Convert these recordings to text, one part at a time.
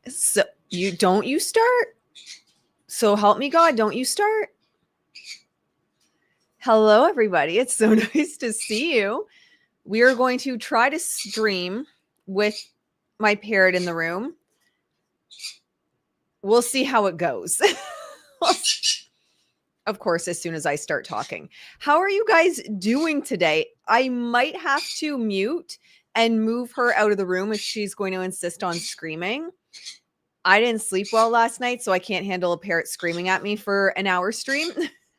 So you start. So help me God, don't you start. Hello, everybody. It's so nice to see you. We are going to try to stream with my parrot in the room. We'll see how it goes. Of course, as soon as I start talking. How are you guys doing today? I might have to mute and move her out of the room if she's going to insist on screaming. I didn't sleep well last night, so I can't handle a parrot screaming at me for an hour stream,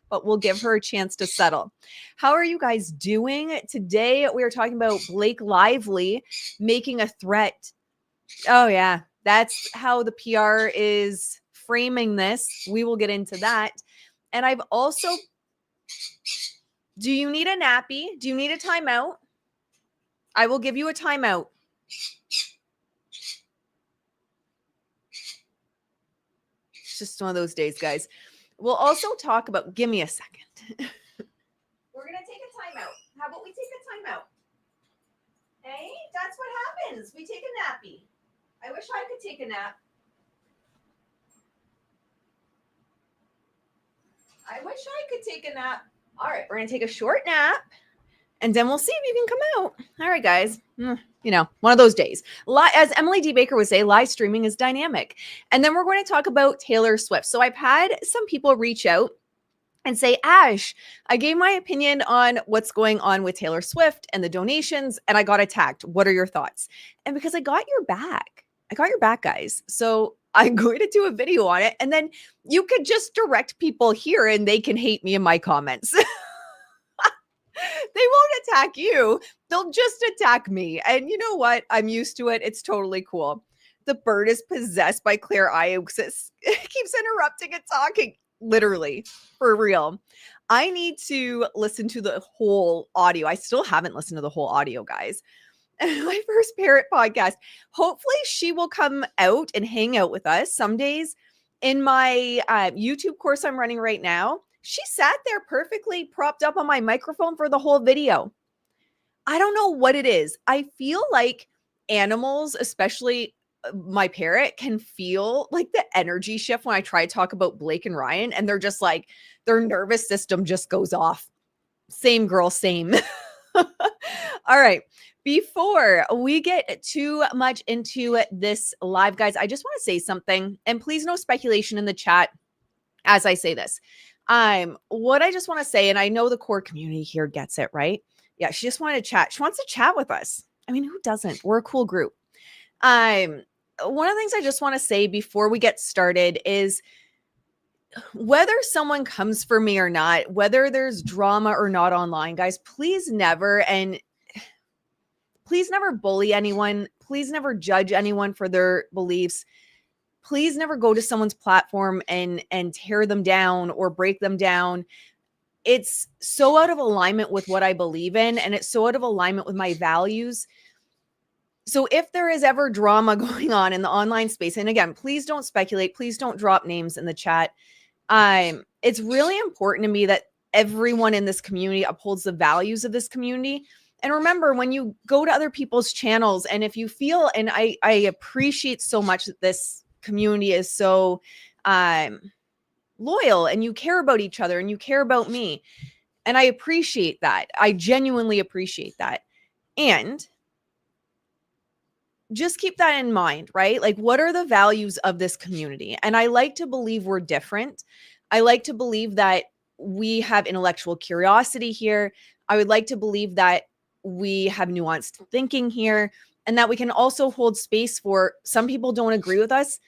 but we'll give her a chance to settle. How are you guys doing? Today, we are talking about Blake Lively making a threat. Oh, yeah. That's how the PR is framing this. We will get into that. And I've also, do you need a nappy? Do you need a timeout? I will give you a timeout. It's just one of those days, guys. We'll also talk about, give me a second. We're going to take a timeout. How about we take a timeout? Hey, that's what happens. We take a nappy. I wish I could take a nap. I wish I could take a nap. All right, we're going to take a short nap, and then we'll see if you can come out. All right, guys. You know, one of those days. As Emily D. Baker would say, live streaming is dynamic. And then we're going to talk about Taylor Swift. So I've had some people reach out and say, Ash, I gave my opinion on what's going on with Taylor Swift and the donations, and I got attacked. What are your thoughts? And because I got your back, guys. So I'm going to do a video on it, and then you could just direct people here and they can hate me in my comments. They won't attack you. They'll just attack me. And you know what? I'm used to it. It's totally cool. The bird is possessed by Claire Iuxis. It keeps interrupting and talking. Literally, for real. I need to listen to the whole audio. I still haven't listened to the whole audio, guys. My first parrot podcast. Hopefully she will come out and hang out with us some days. In my YouTube course I'm running right now, she sat there perfectly propped up on my microphone for the whole video. I don't know what it is. I feel like animals, especially my parrot, can feel like the energy shift when I try to talk about Blake and Ryan, and they're just like, their nervous system just goes off. Same girl, same. All right. Before we get too much into this live, guys, I just want to say something, and please no speculation in the chat as I say this. What I just want to say, and I know the core community here gets it, right? Yeah, she just wanted to chat. She wants to chat with us. I mean, who doesn't? We're a cool group. One of the things I just want to say before we get started is whether someone comes for me or not, whether there's drama or not online, guys, please never bully anyone. Please never judge anyone for their beliefs. Please never go to someone's platform and tear them down or break them down. It's so out of alignment with what I believe in, and it's so out of alignment with my values. So if there is ever drama going on in the online space, and again, please don't speculate, please don't drop names in the chat. It's really important to me that everyone in this community upholds the values of this community. And remember, when you go to other people's channels, and if you feel, and I appreciate so much that this community is so loyal, and you care about each other, and you care about me. And I appreciate that. I genuinely appreciate that. And just keep that in mind, right? Like, what are the values of this community? And I like to believe we're different. I like to believe that we have intellectual curiosity here. I would like to believe that we have nuanced thinking here, and that we can also hold space for some people don't agree with us.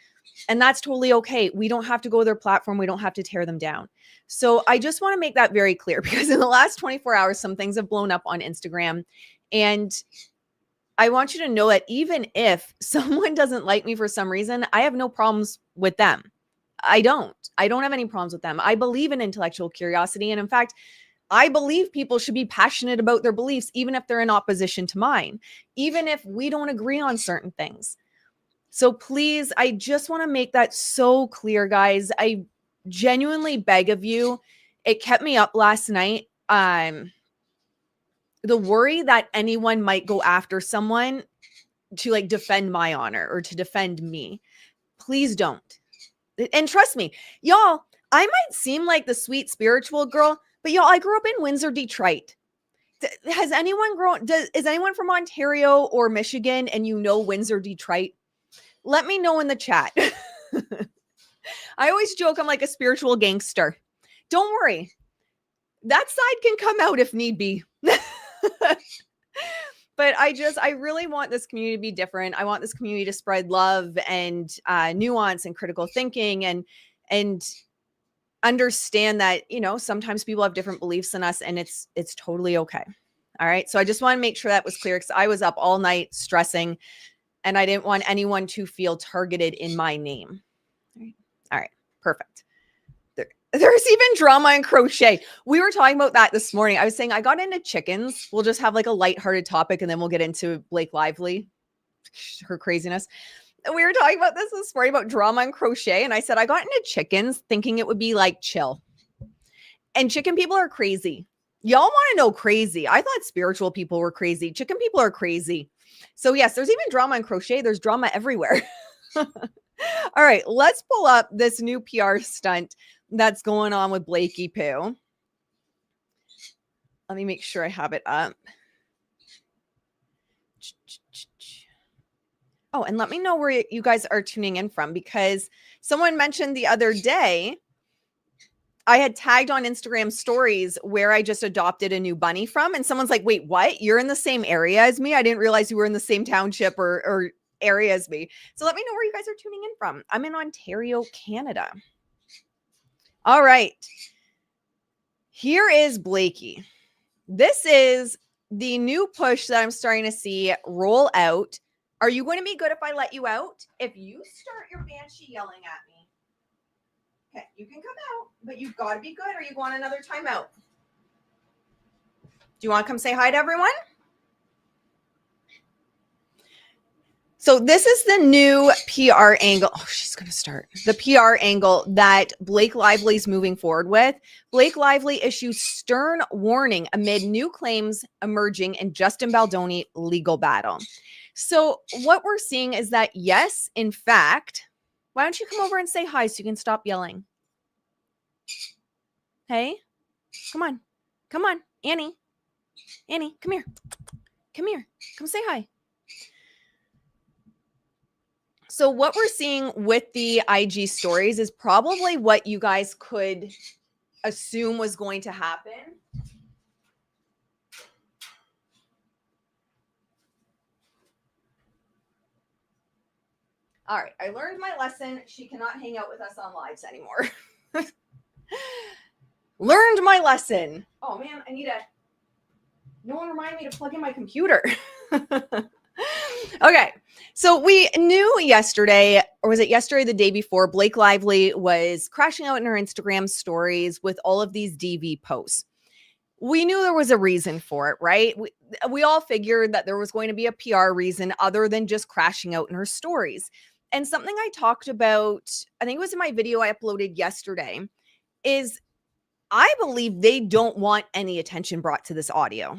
And that's totally okay. We don't have to go to their platform. We don't have to tear them down. So I just want to make that very clear, because in the last 24 hours, some things have blown up on Instagram. And I want you to know that even if someone doesn't like me for some reason, I have no problems with them. I don't have any problems with them. I believe in intellectual curiosity. And in fact, I believe people should be passionate about their beliefs, even if they're in opposition to mine, even if we don't agree on certain things. So please, I just want to make that so clear, guys. I genuinely beg of you. It kept me up last night. The worry that anyone might go after someone to like defend my honor or to defend me. Please don't. And trust me, y'all, I might seem like the sweet spiritual girl, but y'all, I grew up in Windsor, Detroit. Has anyone is anyone from Ontario or Michigan and you know Windsor, Detroit? Let me know in the chat. I always joke I'm like a spiritual gangster. Don't worry. That side can come out if need be. But I really want this community to be different. I want this community to spread love and nuance and critical thinking and understand that, you know, sometimes people have different beliefs than us and it's totally okay. All right. So I just want to make sure that was clear because I was up all night stressing and I didn't want anyone to feel targeted in my name. All right. Perfect. There's even drama in crochet. We were talking about that this morning. I was saying I got into chickens. We'll just have like a lighthearted topic and then we'll get into Blake Lively, her craziness. And we were talking about this morning about drama and crochet. And I said, I got into chickens thinking it would be like chill. And chicken people are crazy. Y'all want to know crazy. I thought spiritual people were crazy. Chicken people are crazy. So yes, there's even drama in crochet. There's drama everywhere. All right, let's pull up this new PR stunt that's going on with Blakey Poo. Let me make sure I have it up. Oh, and let me know where you guys are tuning in from because someone mentioned the other day I had tagged on Instagram stories where I just adopted a new bunny from. And someone's like, wait, what? You're in the same area as me? I didn't realize you were in the same township or area as me. So let me know where you guys are tuning in from. I'm in Ontario, Canada. All right. Here is Blakey. This is the new push that I'm starting to see roll out. Are you going to be good if I let you out? If you start your banshee yelling at me, okay, you can come out, but you've got to be good or you want another timeout. Do you want to come say hi to everyone? So this is the new PR angle. Oh, she's going to start. The PR angle that Blake Lively's moving forward with. Blake Lively issues stern warning amid new claims emerging in Justin Baldoni legal battle. So what we're seeing is that, yes, in fact, why don't you come over and say hi so you can stop yelling? Hey, come on. Come on, Annie. Annie, come here. Come here. Come say hi. So what we're seeing with the IG stories is probably what you guys could assume was going to happen. All right, I learned my lesson. She cannot hang out with us on lives anymore. Learned my lesson. Oh man, no one reminded me to plug in my computer. Okay, so we knew yesterday, or was it yesterday, the day before, Blake Lively was crashing out in her Instagram stories with all of these DV posts. We knew there was a reason for it, right? We all figured that there was going to be a PR reason other than just crashing out in her stories. And something I talked about, I think it was in my video I uploaded yesterday, is I believe they don't want any attention brought to this audio.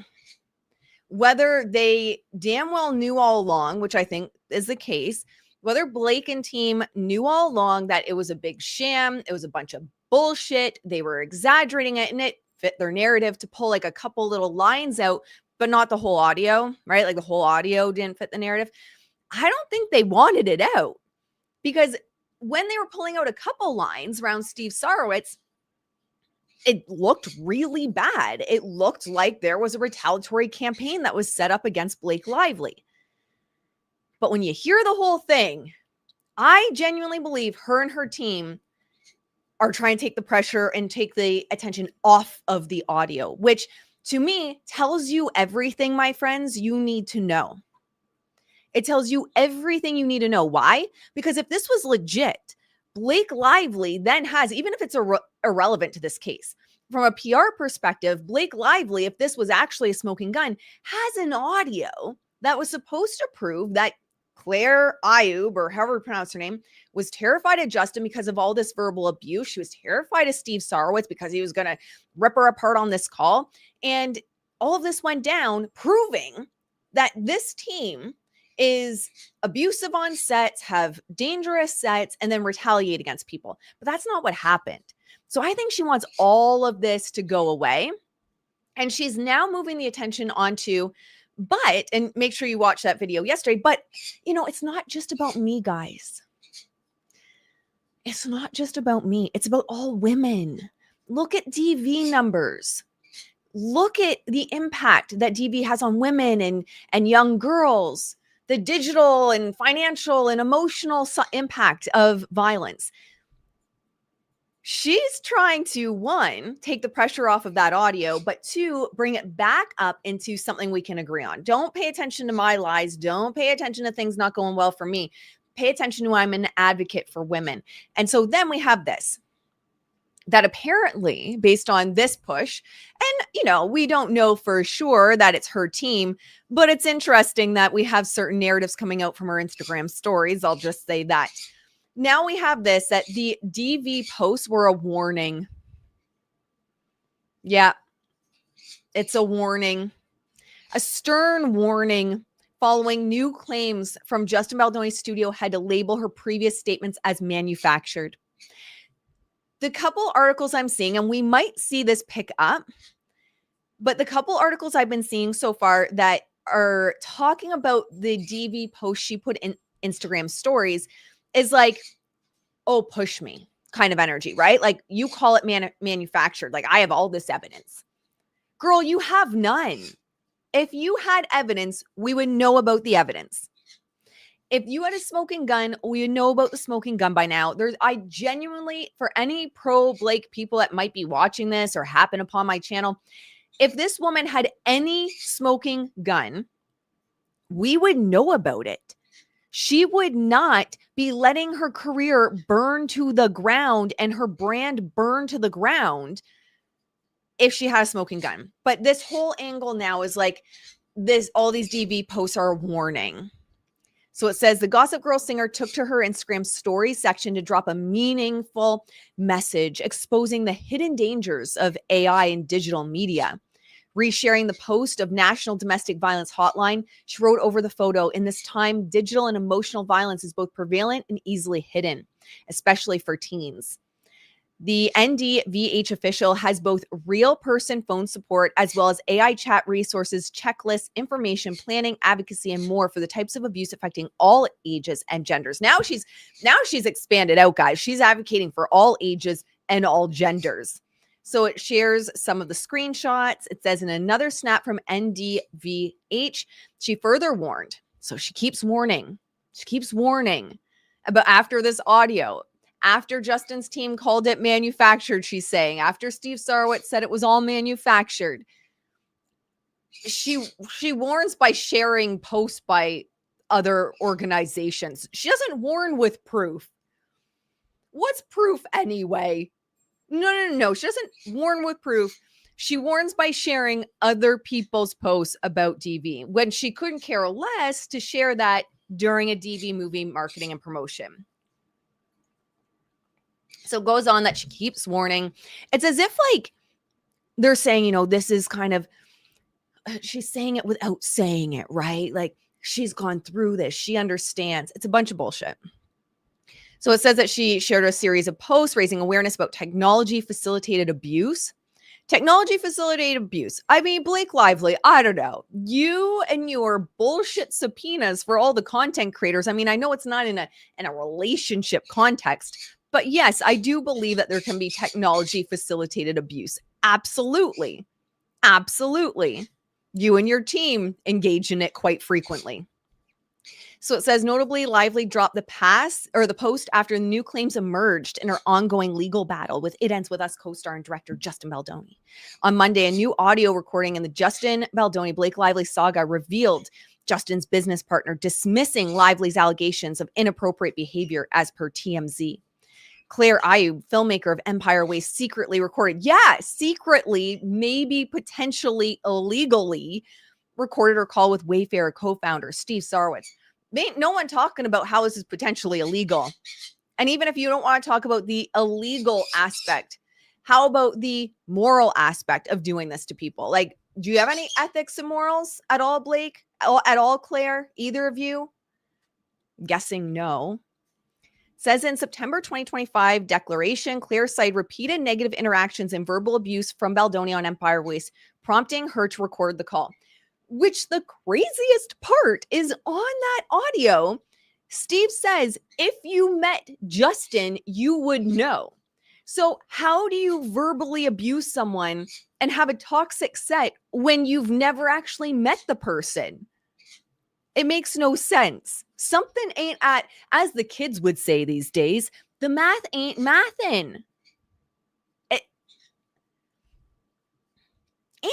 Whether they damn well knew all along, which I think is the case, whether Blake and team knew all along that it was a big sham, it was a bunch of bullshit, they were exaggerating it, and it fit their narrative to pull like a couple little lines out, but not the whole audio, right? Like the whole audio didn't fit the narrative. I don't think they wanted it out because when they were pulling out a couple lines around Steve Sarowitz, it looked really bad. It looked like there was a retaliatory campaign that was set up against Blake Lively. But when you hear the whole thing, I genuinely believe her and her team are trying to take the pressure and take the attention off of the audio, which to me tells you everything, my friends, you need to know. It tells you everything you need to know. Why? Because if this was legit, Blake Lively then has, even if it's irrelevant to this case, from a PR perspective, Blake Lively, if this was actually a smoking gun, has an audio that was supposed to prove that Claire Ayub, or however you pronounce her name, was terrified of Justin because of all this verbal abuse. She was terrified of Steve Sarowitz because he was going to rip her apart on this call. And all of this went down, proving that this team is abusive on sets, have dangerous sets, and then retaliate against people. But that's not what happened. So I think she wants all of this to go away. And she's now moving the attention onto, and make sure you watch that video yesterday, but it's not just about me, guys. It's not just about me. It's about all women. Look at DV numbers. Look at the impact that DV has on women and young girls, the digital and financial and emotional impact of violence. She's trying to, one, take the pressure off of that audio, but two, bring it back up into something we can agree on. Don't pay attention to my lies. Don't pay attention to things not going well for me. Pay attention to I'm an advocate for women. And so then we have this, that apparently, based on this push, and, we don't know for sure that it's her team, but it's interesting that we have certain narratives coming out from her Instagram stories. I'll just say that. Now we have this, that the DV posts were a warning. Yeah, it's a warning, a stern warning following new claims from Justin Baldoni's studio head to label her previous statements as manufactured. The couple articles I'm seeing, and we might see this pick up, but the couple articles I've been seeing so far that are talking about the DV post she put in Instagram stories is like, oh, push me kind of energy, right? Like, you call it manufactured. Like, I have all this evidence. Girl, you have none. If you had evidence, we would know about the evidence. If you had a smoking gun, we would know about the smoking gun by now. I genuinely, for any pro-Blake people that might be watching this or happen upon my channel, if this woman had any smoking gun, we would know about it. She would not be letting her career burn to the ground and her brand burn to the ground if she had a smoking gun. But this whole angle now is like this, all these DV posts are a warning. So it says the Gossip Girl singer took to her Instagram story section to drop a meaningful message exposing the hidden dangers of AI and digital media. Resharing the post of National Domestic Violence Hotline, she wrote over the photo, "In this time, digital and emotional violence is both prevalent and easily hidden, especially for teens." The NDVH official has both real person phone support as well as AI chat resources, checklists, information, planning, advocacy, and more for the types of abuse affecting all ages and genders. Now she's expanded out, guys. She's advocating for all ages and all genders. So it shares some of the screenshots. It says in another snap from NDVH, she further warned. So she keeps warning. She keeps warning about after this audio. After Justin's team called it manufactured, she's saying, after Steve Sarowitz said it was all manufactured, she warns by sharing posts by other organizations. She doesn't warn with proof. What's proof anyway? No. She doesn't warn with proof. She warns by sharing other people's posts about DV when she couldn't care less to share that during a DV movie marketing and promotion. So it goes on that she keeps warning. It's as if like they're saying, this is kind of, she's saying it without saying it, right? Like she's gone through this. She understands. It's a bunch of bullshit. So it says that she shared a series of posts raising awareness about technology-facilitated abuse. Technology-facilitated abuse. I mean, Blake Lively, I don't know. You and your bullshit subpoenas for all the content creators. I mean, I know it's not in a relationship context, but yes, I do believe that there can be technology-facilitated abuse. Absolutely. Absolutely. You and your team engage in it quite frequently. So it says, notably, Lively dropped the post after the new claims emerged in her ongoing legal battle with It Ends With Us co-star and director Justin Baldoni. On Monday, a new audio recording in the Justin Baldoni Blake Lively saga revealed Justin's business partner dismissing Lively's allegations of inappropriate behavior as per TMZ. Claire Ayub, filmmaker of Empire Way, secretly recorded, secretly, maybe potentially illegally, recorded her call with Wayfair co-founder Steve Sarowitz. Ain't no one talking about how this is potentially illegal. And even if you don't want to talk about the illegal aspect, how about the moral aspect of doing this to people? Like, Do you have any ethics and morals at all, Blake? At all, Claire? Either of you? Guessing no. Says in September 2025 declaration, Claire cited repeated negative interactions and verbal abuse from Baldoni on Empire Voice, prompting her to record the call. Which the craziest part is on that audio, Steve says, if you met Justin, you would know. So how do you verbally abuse someone and have a toxic set when you've never actually met the person? It makes no sense. Something ain't as the kids would say these days, the math ain't mathin'.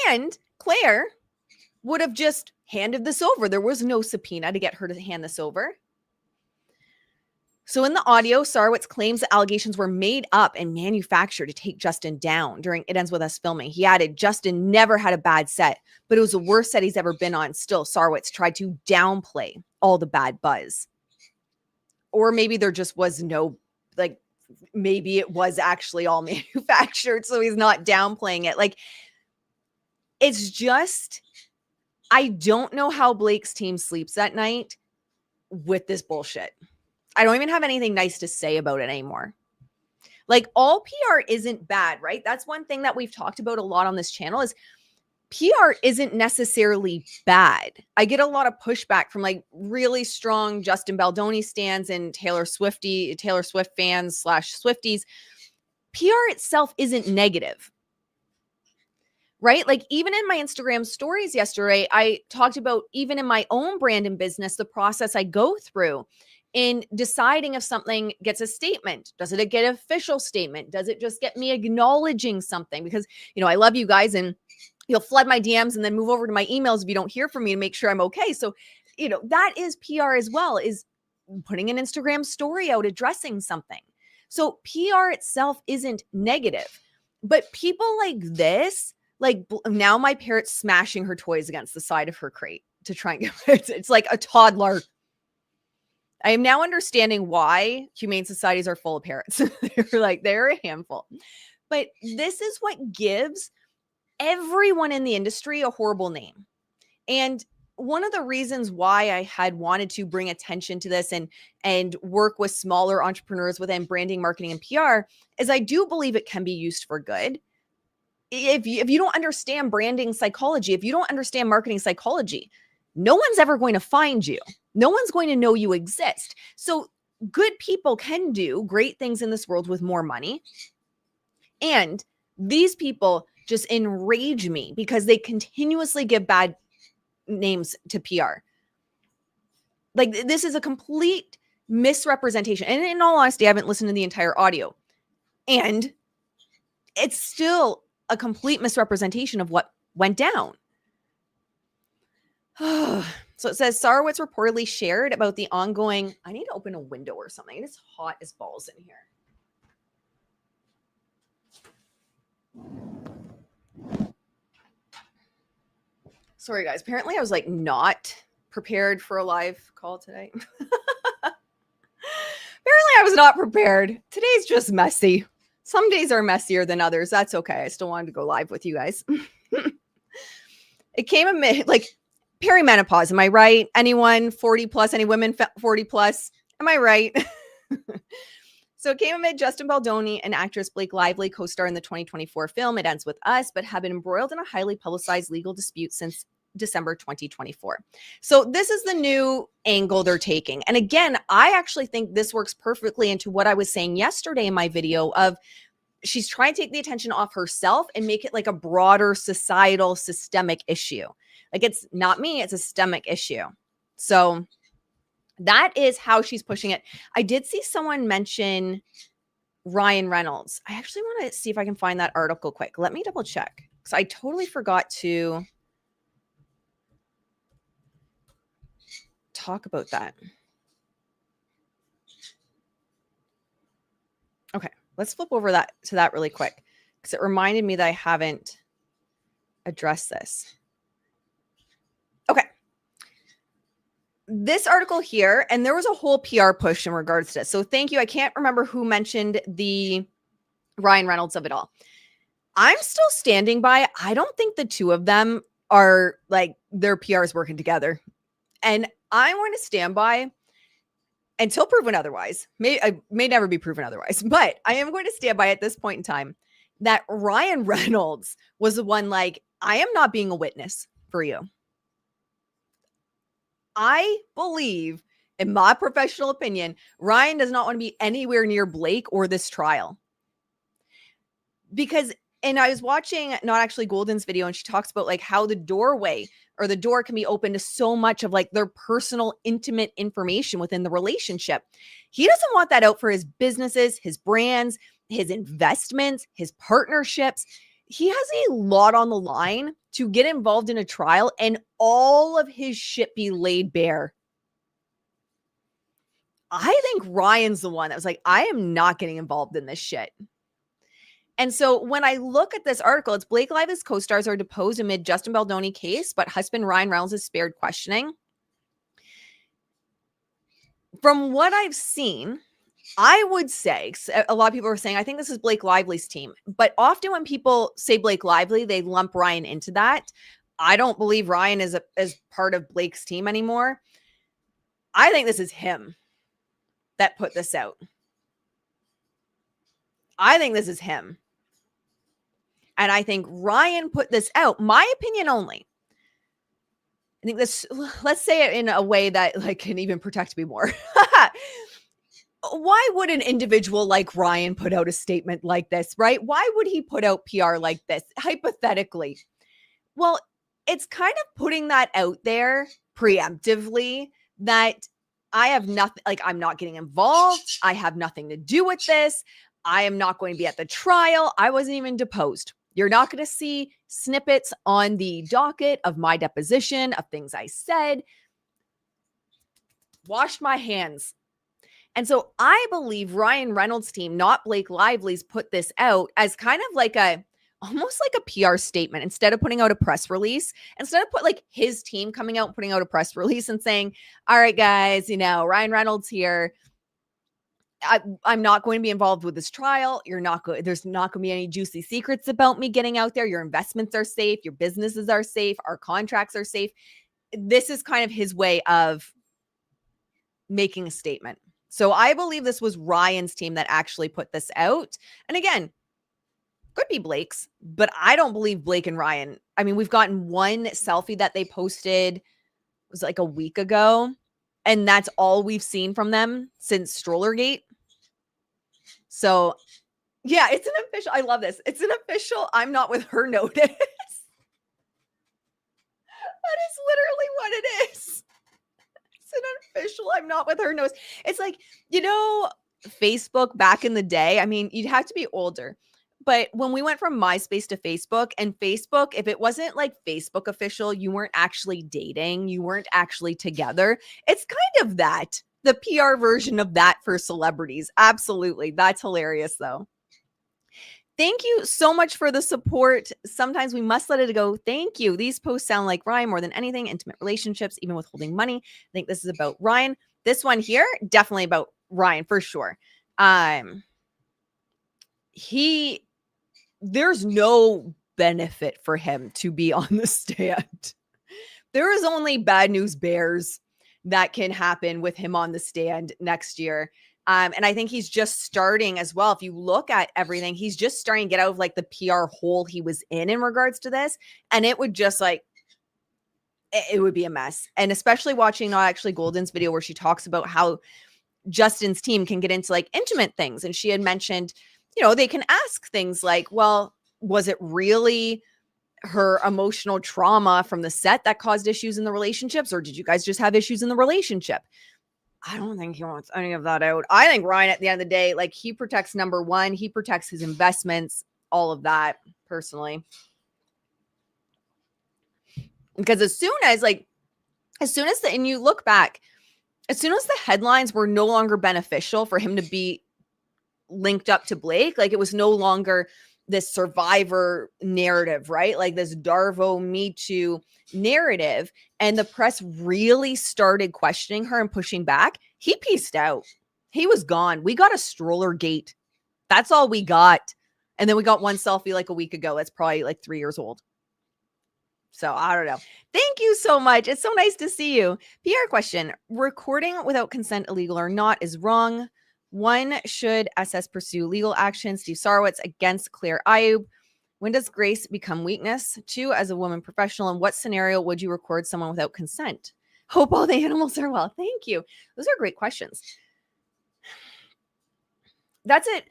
And Claire would have just handed this over. There was no subpoena to get her to hand this over. So in the audio, Sarwitz claims the allegations were made up and manufactured to take Justin down during It Ends With Us filming. He added, Justin never had a bad set, but it was the worst set he's ever been on. Still, Sarwitz tried to downplay all the bad buzz. Or maybe there just was no, like, maybe it was actually all manufactured, so he's not downplaying it. Like, it's just, I don't know how Blake's team sleeps at night with this bullshit. I don't even have anything nice to say about it anymore. Like, all PR isn't bad, right? That's one thing that we've talked about a lot on this channel is PR isn't necessarily bad. I get a lot of pushback from like really strong Justin Baldoni stans and Taylor Swift fans / Swifties. PR itself isn't negative, right? Like, even in my Instagram stories yesterday, I talked about, even in my own brand and business, the process I go through in deciding if something gets a statement. Does it get an official statement? Does it just get me acknowledging something? Because, you know, I love you guys and you'll flood my DMs and then move over to my emails if you don't hear from me to make sure I'm okay. So, you know, that is PR as well, is putting an Instagram story out addressing something. So PR itself isn't negative, but people like this, like now my parrot's smashing her toys against the side of her crate to try and get it's like a toddler. I am now understanding why humane societies are full of parrots. they're a handful. But this is what gives everyone in the industry a horrible name. And one of the reasons why I had wanted to bring attention to this and work with smaller entrepreneurs within branding, marketing, and PR is I do believe it can be used for good. If you don't understand branding psychology, if you don't understand marketing psychology, no one's ever going to find you. No one's going to know you exist. So good people can do great things in this world with more money. And these people just enrage me because they continuously give bad names to PR. Like, this is a complete misrepresentation. And in all honesty, I haven't listened to the entire audio. And it's still a complete misrepresentation of what went down. So it says Sarwitz reportedly shared about the ongoing, I need to open a window or something. It is hot as balls in here. Sorry, guys. Apparently I was like not prepared for a live call today. Apparently I was not prepared. Today's just messy. Some days are messier than others. That's okay. I still wanted to go live with you guys. It came amid like perimenopause. Am I right? Anyone 40 plus, any women 40 plus? Am I right? So it came amid Justin Baldoni and actress Blake Lively co-star in the 2024 film It Ends With Us, but have been embroiled in a highly publicized legal dispute since December 2024. So this is the new angle they're taking. And again, I actually think this works perfectly into what I was saying yesterday in my video of she's trying to take the attention off herself and make it like a broader societal systemic issue. Like, it's not me, it's a systemic issue. So that is how she's pushing it. I did see someone mention Ryan Reynolds. I actually want to see if I can find that article quick. Let me double check because I totally forgot to talk about that. Okay, let's flip over to that really quick because it reminded me that I haven't addressed this. Okay. This article here, and there was a whole PR push in regards to this. So thank you. I can't remember who mentioned the Ryan Reynolds of it all. I'm still standing by. I don't think the two of them are like their PRs working together. And I'm going to stand by until proven otherwise. I may never be proven otherwise, but I am going to stand by at this point in time that Ryan Reynolds was the one like, I am not being a witness for you. I believe, in my professional opinion, Ryan does not want to be anywhere near Blake or this trial. Because, and I was watching not actually Golden's video, and she talks about like how the doorway or the door can be open to so much of like their personal, intimate information within the relationship. He doesn't want that out for his businesses, his brands, his investments, his partnerships. He has a lot on the line to get involved in a trial and all of his shit be laid bare. I think Ryan's the one that was like, I am not getting involved in this shit. And so when I look at this article, it's Blake Lively's co-stars are deposed amid Justin Baldoni case, but husband Ryan Reynolds is spared questioning. From what I've seen, I would say, a lot of people are saying, I think this is Blake Lively's team. But often when people say Blake Lively, they lump Ryan into that. I don't believe Ryan is part of Blake's team anymore. I think this is him that put this out. I think this is him. And I think Ryan put this out, my opinion only. I think this, let's say it in a way that like can even protect me more. Why would an individual like Ryan put out a statement like this, right? Why would he put out PR like this, hypothetically? Well, it's kind of putting that out there preemptively that I have nothing, like I'm not getting involved. I have nothing to do with this. I am not going to be at the trial. I wasn't even deposed. You're not going to see snippets on the docket of my deposition, of things I said. Washed my hands. And so I believe Ryan Reynolds' team, not Blake Lively's, put this out as kind of like almost like a PR statement. Instead of putting out a press release, instead of put like his team coming out and putting out a press release and saying, all right, guys, Ryan Reynolds here. I'm not going to be involved with this trial. You're not good. There's not going to be any juicy secrets about me getting out there. Your investments are safe. Your businesses are safe. Our contracts are safe. This is kind of his way of making a statement. So I believe this was Ryan's team that actually put this out. And again, could be Blake's, but I don't believe Blake and Ryan. I mean, we've gotten one selfie that they posted, it was like a week ago. And that's all we've seen from them since Strollergate. So, yeah, it's an official. I love this. It's an official I'm not with her notice. That is literally what it is. It's an official I'm not with her notice. It's like, Facebook back in the day, I mean, you'd have to be older. But when we went from MySpace to Facebook, and Facebook, if it wasn't like Facebook official, you weren't actually dating, you weren't actually together. It's kind of that, the PR version of that for celebrities. Absolutely. That's hilarious, though. Thank you so much for the support. Sometimes we must let it go. Thank you. These posts sound like Ryan more than anything. Intimate relationships, even withholding money. I think this is about Ryan. This one here, definitely about Ryan for sure. There's no benefit for him to be on the stand. There is only bad news bears that can happen with him on the stand next year. And I think he's just starting as well. If you look at everything, he's just starting to get out of like the PR hole he was in regards to this. And it would just it would be a mess. And especially watching not actually Golden's video where she talks about how Justin's team can get into like intimate things. And she had mentioned, they can ask things like, well, was it really her emotional trauma from the set that caused issues in the relationships? Or did you guys just have issues in the relationship? I don't think he wants any of that out. I think Ryan, at the end of the day, like he protects number one, he protects his investments, all of that personally. Because and you look back, as soon as the headlines were no longer beneficial for him to be linked up to Blake, like it was no longer this survivor narrative, right? Like this Darvo Me Too narrative. And the press really started questioning her and pushing back. He pieced out. He was gone. We got a stroller gate. That's all we got. And then we got one selfie like a week ago. That's probably like 3 years old. So I don't know. Thank you so much. It's so nice to see you. PR question. Recording without consent, illegal or not, is wrong. One, should SS pursue legal action? Steve Sarwitz against Claire Ayub. When does grace become weakness? Two, as a woman professional, in what scenario would you record someone without consent? Hope all the animals are well. Thank you. Those are great questions. That's it.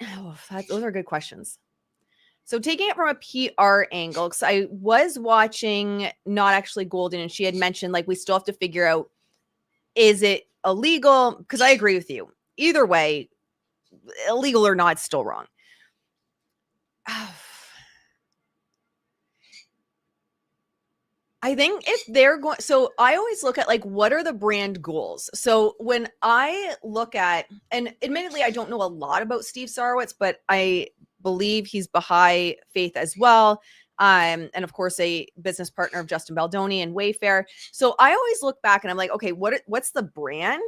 Those are good questions. So taking it from a PR angle, because I was watching Not Actually Golden, and she had mentioned, like, we still have to figure out, is it illegal? Because I agree with you. Either way, illegal or not, it's still wrong. I think if they're going, so I always look at, like, what are the brand goals? So when I look at, and admittedly, I don't know a lot about Steve Sarwitz, but I believe he's Baha'i faith as well. And of course, a business partner of Justin Baldoni and Wayfair. So I always look back and I'm like, okay, what's the brand?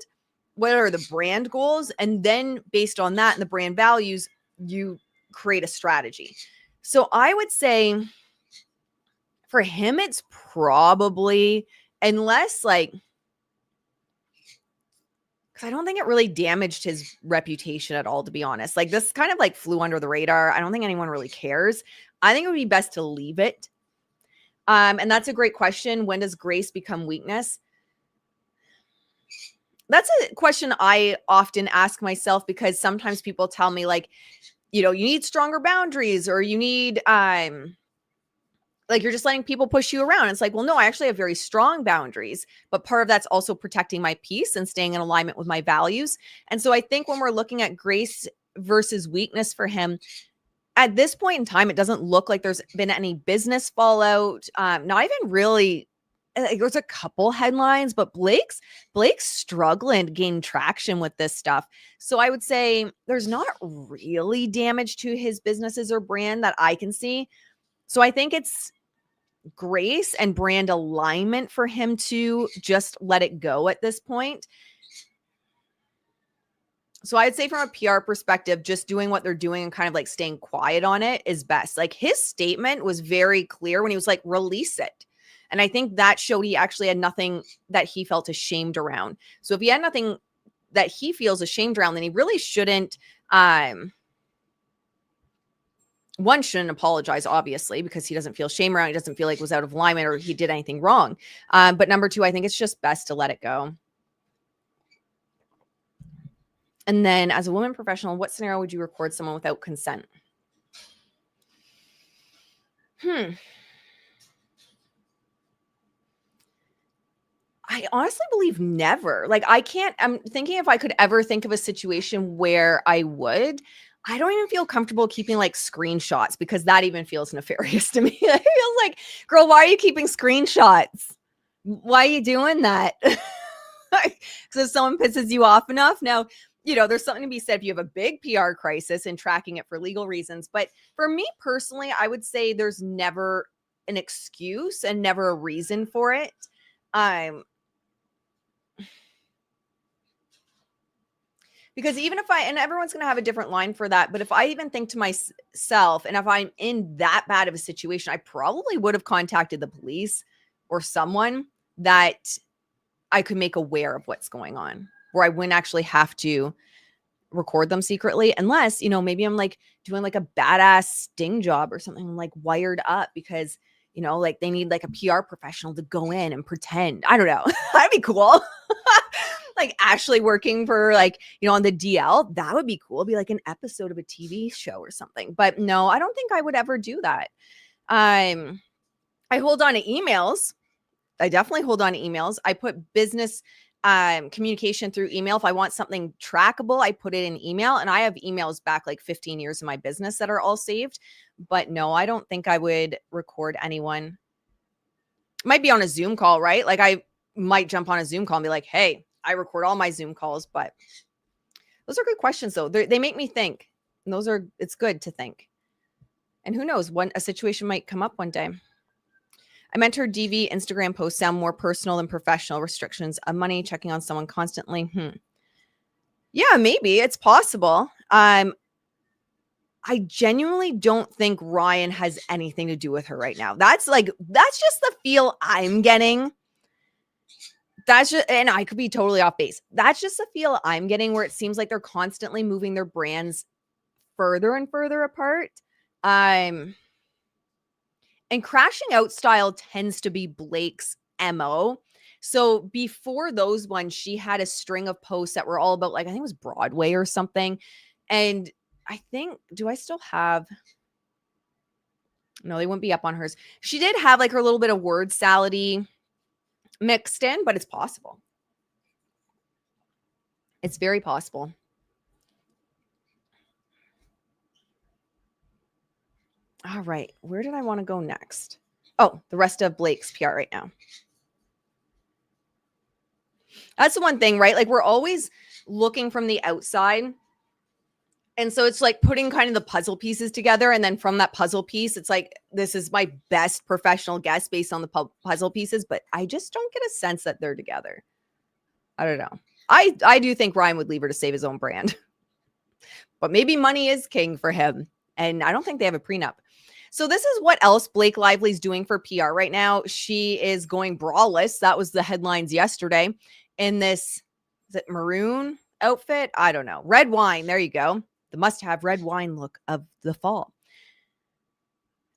What are the brand goals? And then based on that and the brand values, you create a strategy. So I would say, for him, it's probably, unless, like, because I don't think it really damaged his reputation at all, to be honest. Like, this kind of like flew under the radar. I don't think anyone really cares. I think it would be best to leave it. And that's a great question. When does grace become weakness? That's a question I often ask myself, because sometimes people tell me, like, you need stronger boundaries, or you need like, you're just letting people push you around. It's like, well, no, I actually have very strong boundaries, but part of that's also protecting my peace and staying in alignment with my values. And so I think when we're looking at grace versus weakness for him, at this point in time, it doesn't look like there's been any business fallout. Not even really. There's a couple headlines, but Blake's struggling to gain traction with this stuff. So I would say there's not really damage to his businesses or brand that I can see. So I think it's grace and brand alignment for him to just let it go at this point. So I'd say from a PR perspective, just doing what they're doing and kind of like staying quiet on it is best. Like, his statement was very clear when he was like, release it. And I think that showed he actually had nothing that he felt ashamed around. So if he had nothing that he feels ashamed around, then he really shouldn't, one, shouldn't apologize, obviously, because he doesn't feel shame around. He doesn't feel like it was out of alignment or he did anything wrong. But number two, I think it's just best to let it go. And then, as a woman professional, what scenario would you record someone without consent? I honestly believe never. Like, I'm thinking if I could ever think of a situation where I would. I don't even feel comfortable keeping, like, screenshots, because that even feels nefarious to me. It feels like, girl, why are you keeping screenshots? Why are you doing that? Because if someone pisses you off enough. Now, there's something to be said if you have a big PR crisis and tracking it for legal reasons. But for me personally, I would say there's never an excuse and never a reason for it. Because even if and everyone's going to have a different line for that, but if I even think to myself, and if I'm in that bad of a situation, I probably would have contacted the police or someone that I could make aware of what's going on, where I wouldn't actually have to record them secretly, unless, maybe I'm like doing like a badass sting job or something, like wired up because, like they need like a PR professional to go in and pretend. I don't know. That'd be cool. Like Ashley working for, like, on the DL, that would be cool. It'd be like an episode of a TV show or something. But no, I don't think I would ever do that. I hold on to emails. I definitely hold on to emails. I put business communication through email. If I want something trackable, I put it in email, and I have emails back like 15 years of my business that are all saved. But no, I don't think I would record anyone. Might be on a Zoom call, right? Like, I might jump on a Zoom call and be like, hey, I record all my Zoom calls. But those are good questions, though. They make me think. And it's good to think. And who knows, a situation might come up one day. I meant her DV Instagram posts sound more personal than professional. Restrictions of money, checking on someone constantly. Yeah, maybe it's possible. I I genuinely don't think Ryan has anything to do with her right now. That's just the feel I'm getting. That's just, and I could be totally off base. That's just the feel I'm getting, where it seems like they're constantly moving their brands further and further apart. And crashing out style tends to be Blake's MO. So before those ones, she had a string of posts that were all about, like, I think it was Broadway or something. And I think, do I still have? No, they wouldn't be up on hers. She did have like her little bit of word salady mixed in, but it's possible. It's very possible. All right. Where did I want to go next? Oh, the rest of Blake's PR right now. That's the one thing, right? Like, we're always looking from the outside. And so it's like putting kind of the puzzle pieces together. And then from that puzzle piece, it's like, this is my best professional guess based on the puzzle pieces. But I just don't get a sense that they're together. I don't know. I do think Ryan would leave her to save his own brand. But maybe money is king for him. And I don't think they have a prenup. So this is what else Blake Lively's doing for PR right now. She is going braless. That was the headlines yesterday. In this, is it maroon outfit? I don't know. Red wine. There you go. The must-have red wine look of the fall.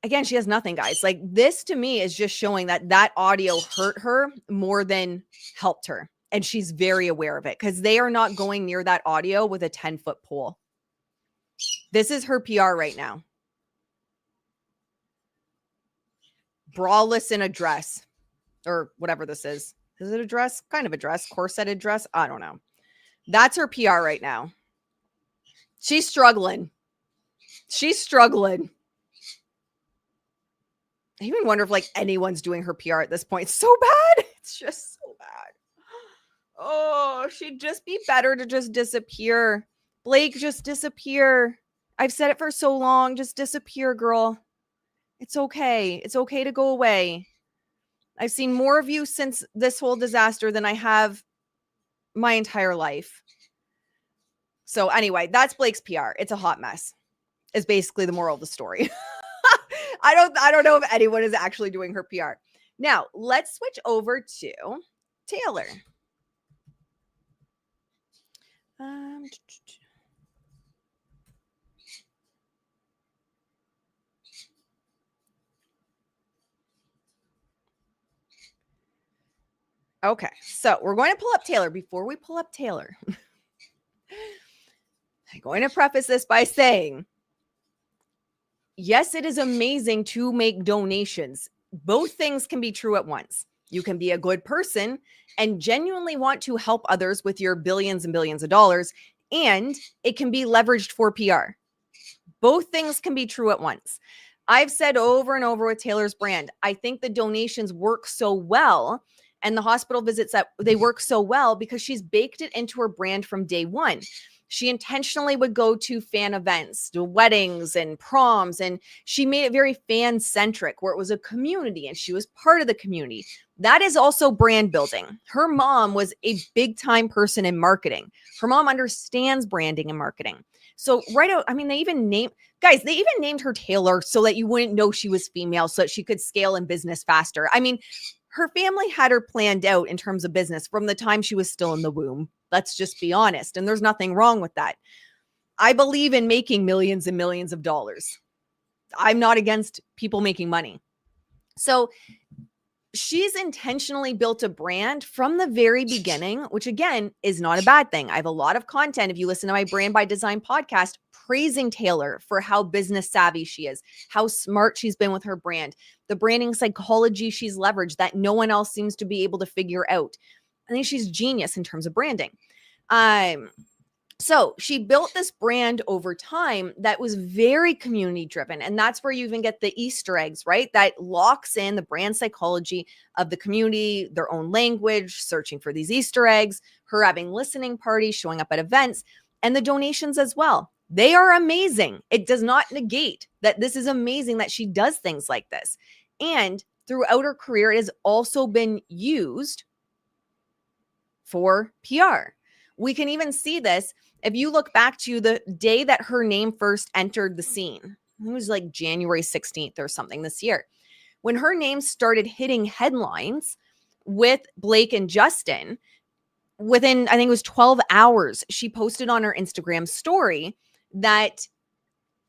Again, she has nothing, guys. Like, this to me is just showing that audio hurt her more than helped her. And she's very aware of it, because they are not going near that audio with a 10-foot pole. This is her PR right now. Braless in a dress, or whatever this is. Is it a dress? Kind of a dress. Corseted dress? I don't know. That's her PR right now. She's struggling. She's struggling. I even wonder if, like, anyone's doing her PR at this point. It's so bad. It's just so bad. Oh, she'd just be better to just disappear. Blake, just disappear. I've said it for so long. Just disappear, girl. It's okay. It's okay to go away. I've seen more of you since this whole disaster than I have my entire life. So anyway, that's Blake's PR. It's a hot mess. Is basically the moral of the story. I don't know if anyone is actually doing her PR. Now, let's switch over to Taylor. Okay, so we're going to pull up Taylor. Before we pull up Taylor, I'm going to preface this by saying, yes, it is amazing to make donations. Both things can be true at once. You can be a good person and genuinely want to help others with your billions and billions of dollars, and it can be leveraged for PR. Both things can be true at once. I've said over and over with Taylor's brand, I think the donations work so well, and the hospital visits, that they work so well because she's baked it into her brand from day one. She intentionally would go to fan events, to weddings and proms, and she made it very fan-centric, where it was a community and she was part of the community. That is also brand building. Her mom was a big-time person in marketing. Her mom understands branding and marketing. So right out, I mean, they even named her Taylor so that you wouldn't know she was female, so that she could scale in business faster. I mean, her family had her planned out in terms of business from the time she was still in the womb. Let's just be honest. And there's nothing wrong with that. I believe in making millions and millions of dollars. I'm not against people making money. So she's intentionally built a brand from the very beginning, which again is not a bad thing. I have a lot of content, if you listen to my Brand by Design podcast, praising Taylor for how business savvy she is, how smart she's been with her brand, the branding psychology she's leveraged that no one else seems to be able to figure out. I think she's genius in terms of branding. So she built this brand over time that was very community driven. And that's where you even get the Easter eggs, right? That locks in the brand psychology of the community, their own language, searching for these Easter eggs, her having listening parties, showing up at events, and the donations as well. They are amazing. It does not negate that this is amazing that she does things like this. And throughout her career, it has also been used for PR. We can even see this If you look back to the day that her name first entered the scene, it was like January 16th or something this year, when her name started hitting headlines with Blake and Justin, within, I think it was 12 hours, she posted on her Instagram story that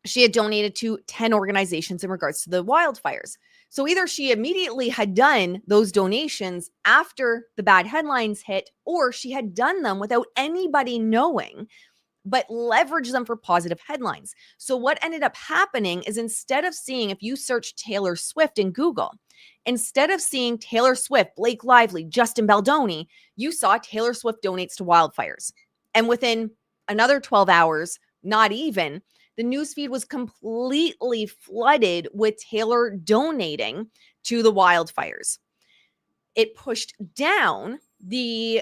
she had donated to 10 organizations in regards to the wildfires. So either she immediately had done those donations after the bad headlines hit, or she had done them without anybody knowing, but leverage them for positive headlines. So what ended up happening is, instead of seeing, if you search Taylor Swift in Google, instead of seeing Taylor Swift, Blake Lively, Justin Baldoni, you saw Taylor Swift donates to wildfires. And within another 12 hours, not even, the newsfeed was completely flooded with Taylor donating to the wildfires. It pushed down the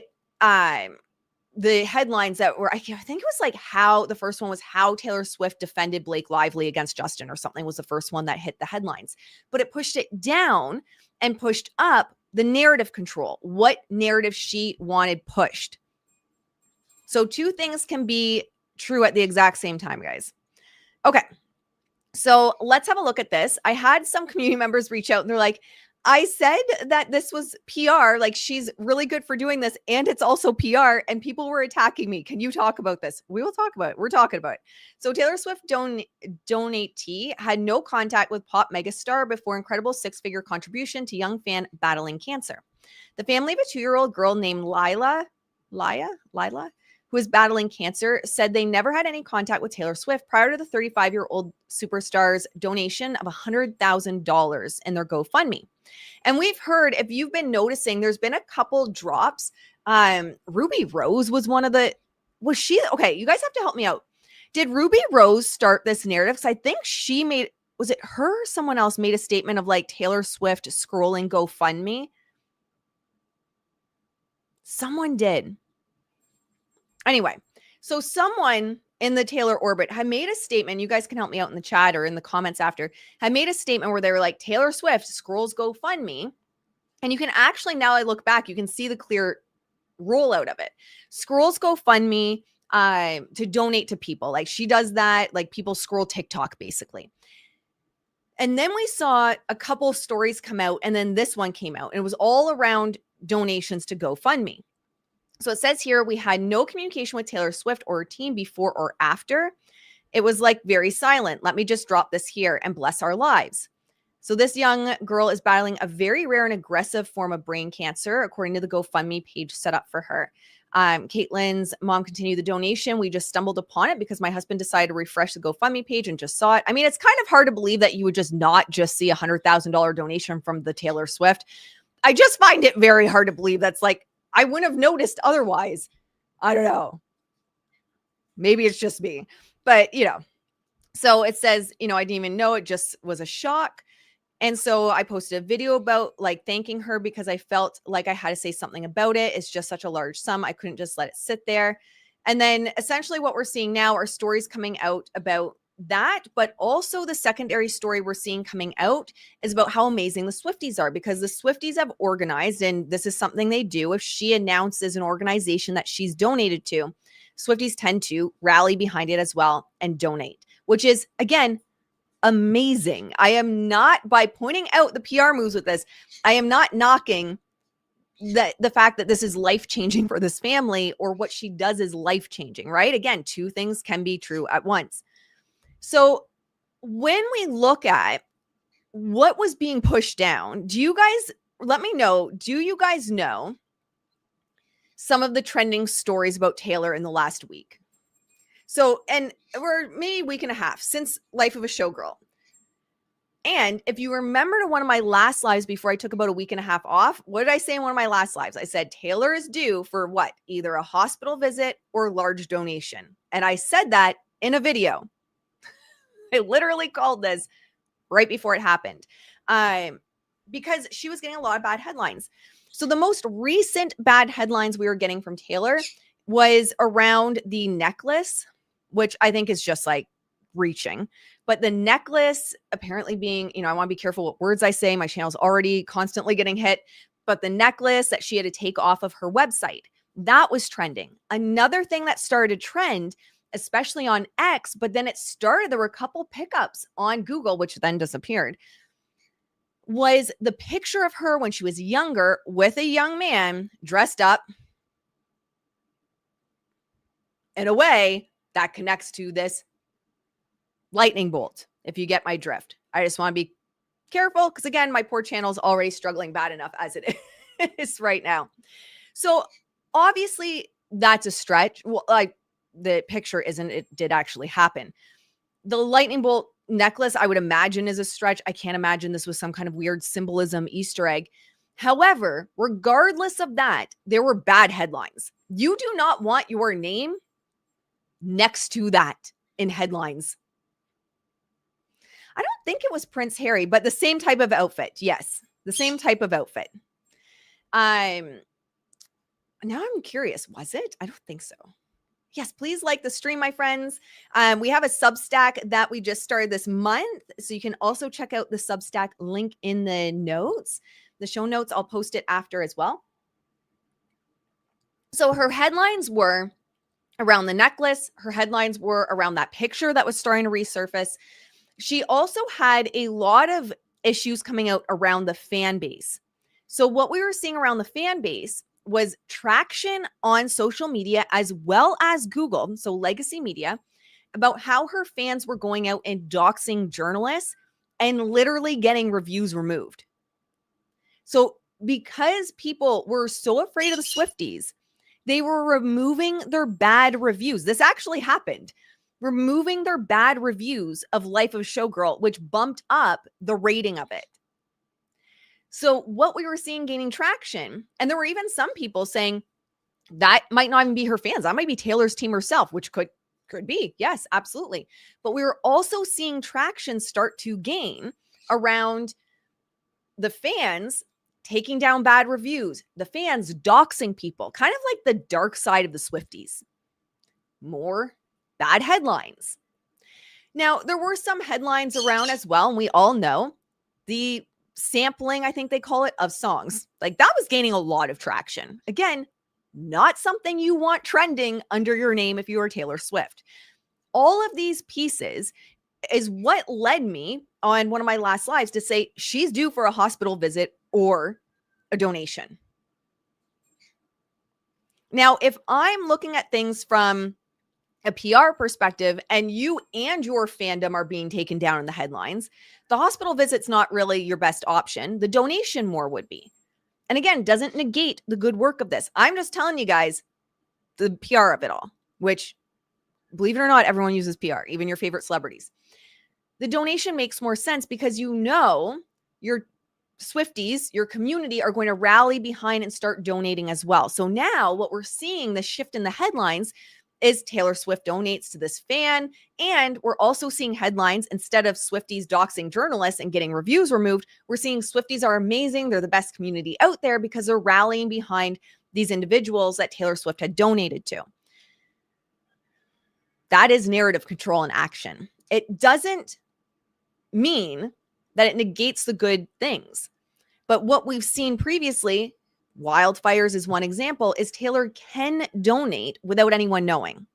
headlines that were, I think it was like how the first one was how Taylor Swift defended Blake Lively against Justin or something was the first one that hit the headlines. But it pushed it down and pushed up the narrative control, what narrative she wanted pushed. So two things can be true at the exact same time, guys. Okay, so let's have a look at this. I had some community members reach out and they're like, I said that this was PR, like she's really good for doing this, and it's also PR, and people were attacking me. Can you talk about this? We will talk about it. We're talking about it. So Taylor Swift donatee had no contact with pop megastar before incredible six-figure contribution to young fan battling cancer. The family of a 2-year-old girl named Lila, who is battling cancer, said they never had any contact with Taylor Swift prior to the 35-year-old superstar's donation of $100,000 in their GoFundMe. And we've heard, if you've been noticing, there's been a couple drops. Ruby Rose was one of the, was she, okay, you guys have to help me out. Did Ruby Rose start this narrative? Because I think she made, was it her or someone else made a statement of like Taylor Swift scrolling GoFundMe? Someone did. Anyway, so someone in the Taylor orbit had made a statement. You guys can help me out in the chat or in the comments after. Had made a statement where they were like, Taylor Swift scrolls GoFundMe. And you can actually, now I look back, you can see the clear rollout of it. Scrolls GoFundMe to donate to people. Like she does that, like people scroll TikTok basically. And then we saw a couple of stories come out, and then this one came out. And it was all around donations to GoFundMe. So it says here, we had no communication with Taylor Swift or her team before or after. It was like very silent. Let me just drop this here and bless our lives. So this young girl is battling a very rare and aggressive form of brain cancer, according to the GoFundMe page set up for her. Caitlin's mom continued the donation. We just stumbled upon it because my husband decided to refresh the GoFundMe page and just saw it. I mean, it's kind of hard to believe that you would just not just see $100,000 donation from the Taylor Swift. I just find it very hard to believe that's like, I wouldn't have noticed otherwise. I don't know. Maybe it's just me, but so it says, I didn't even know. It just was a shock. And so I posted a video about like thanking her because I felt like I had to say something about it. It's just such a large sum. I couldn't just let it sit there. And then essentially what we're seeing now are stories coming out about that, but also the secondary story we're seeing coming out is about how amazing the Swifties are, because the Swifties have organized, and this is something they do. If she announces an organization that she's donated to, Swifties tend to rally behind it as well and donate, which is, again, amazing. I am not, by pointing out the PR moves with this, I am not knocking the fact that this is life-changing for this family, or what she does is life-changing, right? Again, two things can be true at once. So when we look at what was being pushed down, do you guys, let me know, do you guys know some of the trending stories about Taylor in the last week? So, and we're maybe a week and a half since Life of a Showgirl. And if you remember to one of my last lives before I took about a week and a half off, what did I say in one of my last lives? I said, Taylor is due for what? Either a hospital visit or large donation. And I said that in a video. I literally called this right before it happened because she was getting a lot of bad headlines. So the most recent bad headlines we were getting from Taylor was around the necklace, which I think is just like reaching. But the necklace apparently being, I want to be careful what words I say. My channel's already constantly getting hit. But the necklace that she had to take off of her website That was trending. Another thing that started trend, especially on X, but then there were a couple pickups on Google, which then disappeared, was the picture of her when she was younger with a young man dressed up in a way that connects to this lightning bolt, if you get my drift. I just want to be careful because, again, my poor channel is already struggling bad enough as it is right now. So obviously that's a stretch. Well, like the picture isn't, it did actually happen. The lightning bolt necklace, I would imagine, is a stretch. I can't imagine this was some kind of weird symbolism Easter egg. However, regardless of that, there were bad headlines. You do not want your name next to that in headlines. I don't think it was Prince Harry, but the same type of outfit. Yes, the same type of outfit. Now I'm curious, was it? I don't think so. Yes, please like the stream, my friends. We have a Substack that we just started this month. So you can also check out the Substack link in the notes, the show notes. I'll post it after as well. So her headlines were around the necklace. Her headlines were around that picture that was starting to resurface. She also had a lot of issues coming out around the fan base. So what we were seeing around the fan base was traction on social media as well as Google, so legacy media, about how her fans were going out and doxing journalists and literally getting reviews removed. So because people were so afraid of the Swifties, they were removing their bad reviews. This actually happened. Removing their bad reviews of Life of Showgirl, which bumped up the rating of it. So what we were seeing gaining traction, and there were even some people saying that might not even be her fans. That might be Taylor's team herself, which could be. Yes, absolutely. But we were also seeing traction start to gain around the fans taking down bad reviews, the fans doxing people, kind of like the dark side of the Swifties. More bad headlines. Now, there were some headlines around as well, and we all know the sampling, I think they call it, of songs. Like that was gaining a lot of traction. Again, not something you want trending under your name if you are Taylor Swift. All of these pieces is what led me on one of my last lives to say she's due for a hospital visit or a donation. Now, if I'm looking at things from a PR perspective and you and your fandom are being taken down in the headlines, the hospital visit's not really your best option. The donation more would be. And again, doesn't negate the good work of this. I'm just telling you guys the PR of it all, which, believe it or not, everyone uses PR, even your favorite celebrities. The donation makes more sense because you know your Swifties, your community are going to rally behind and start donating as well. So now what we're seeing, the shift in the headlines, is Taylor Swift donates to this fan. And we're also seeing headlines, instead of Swifties doxing journalists and getting reviews removed, we're seeing Swifties are amazing. They're the best community out there because they're rallying behind these individuals that Taylor Swift had donated to. That is narrative control in action. It doesn't mean that it negates the good things. But what we've seen previously, wildfires is one example, is Taylor can donate without anyone knowing.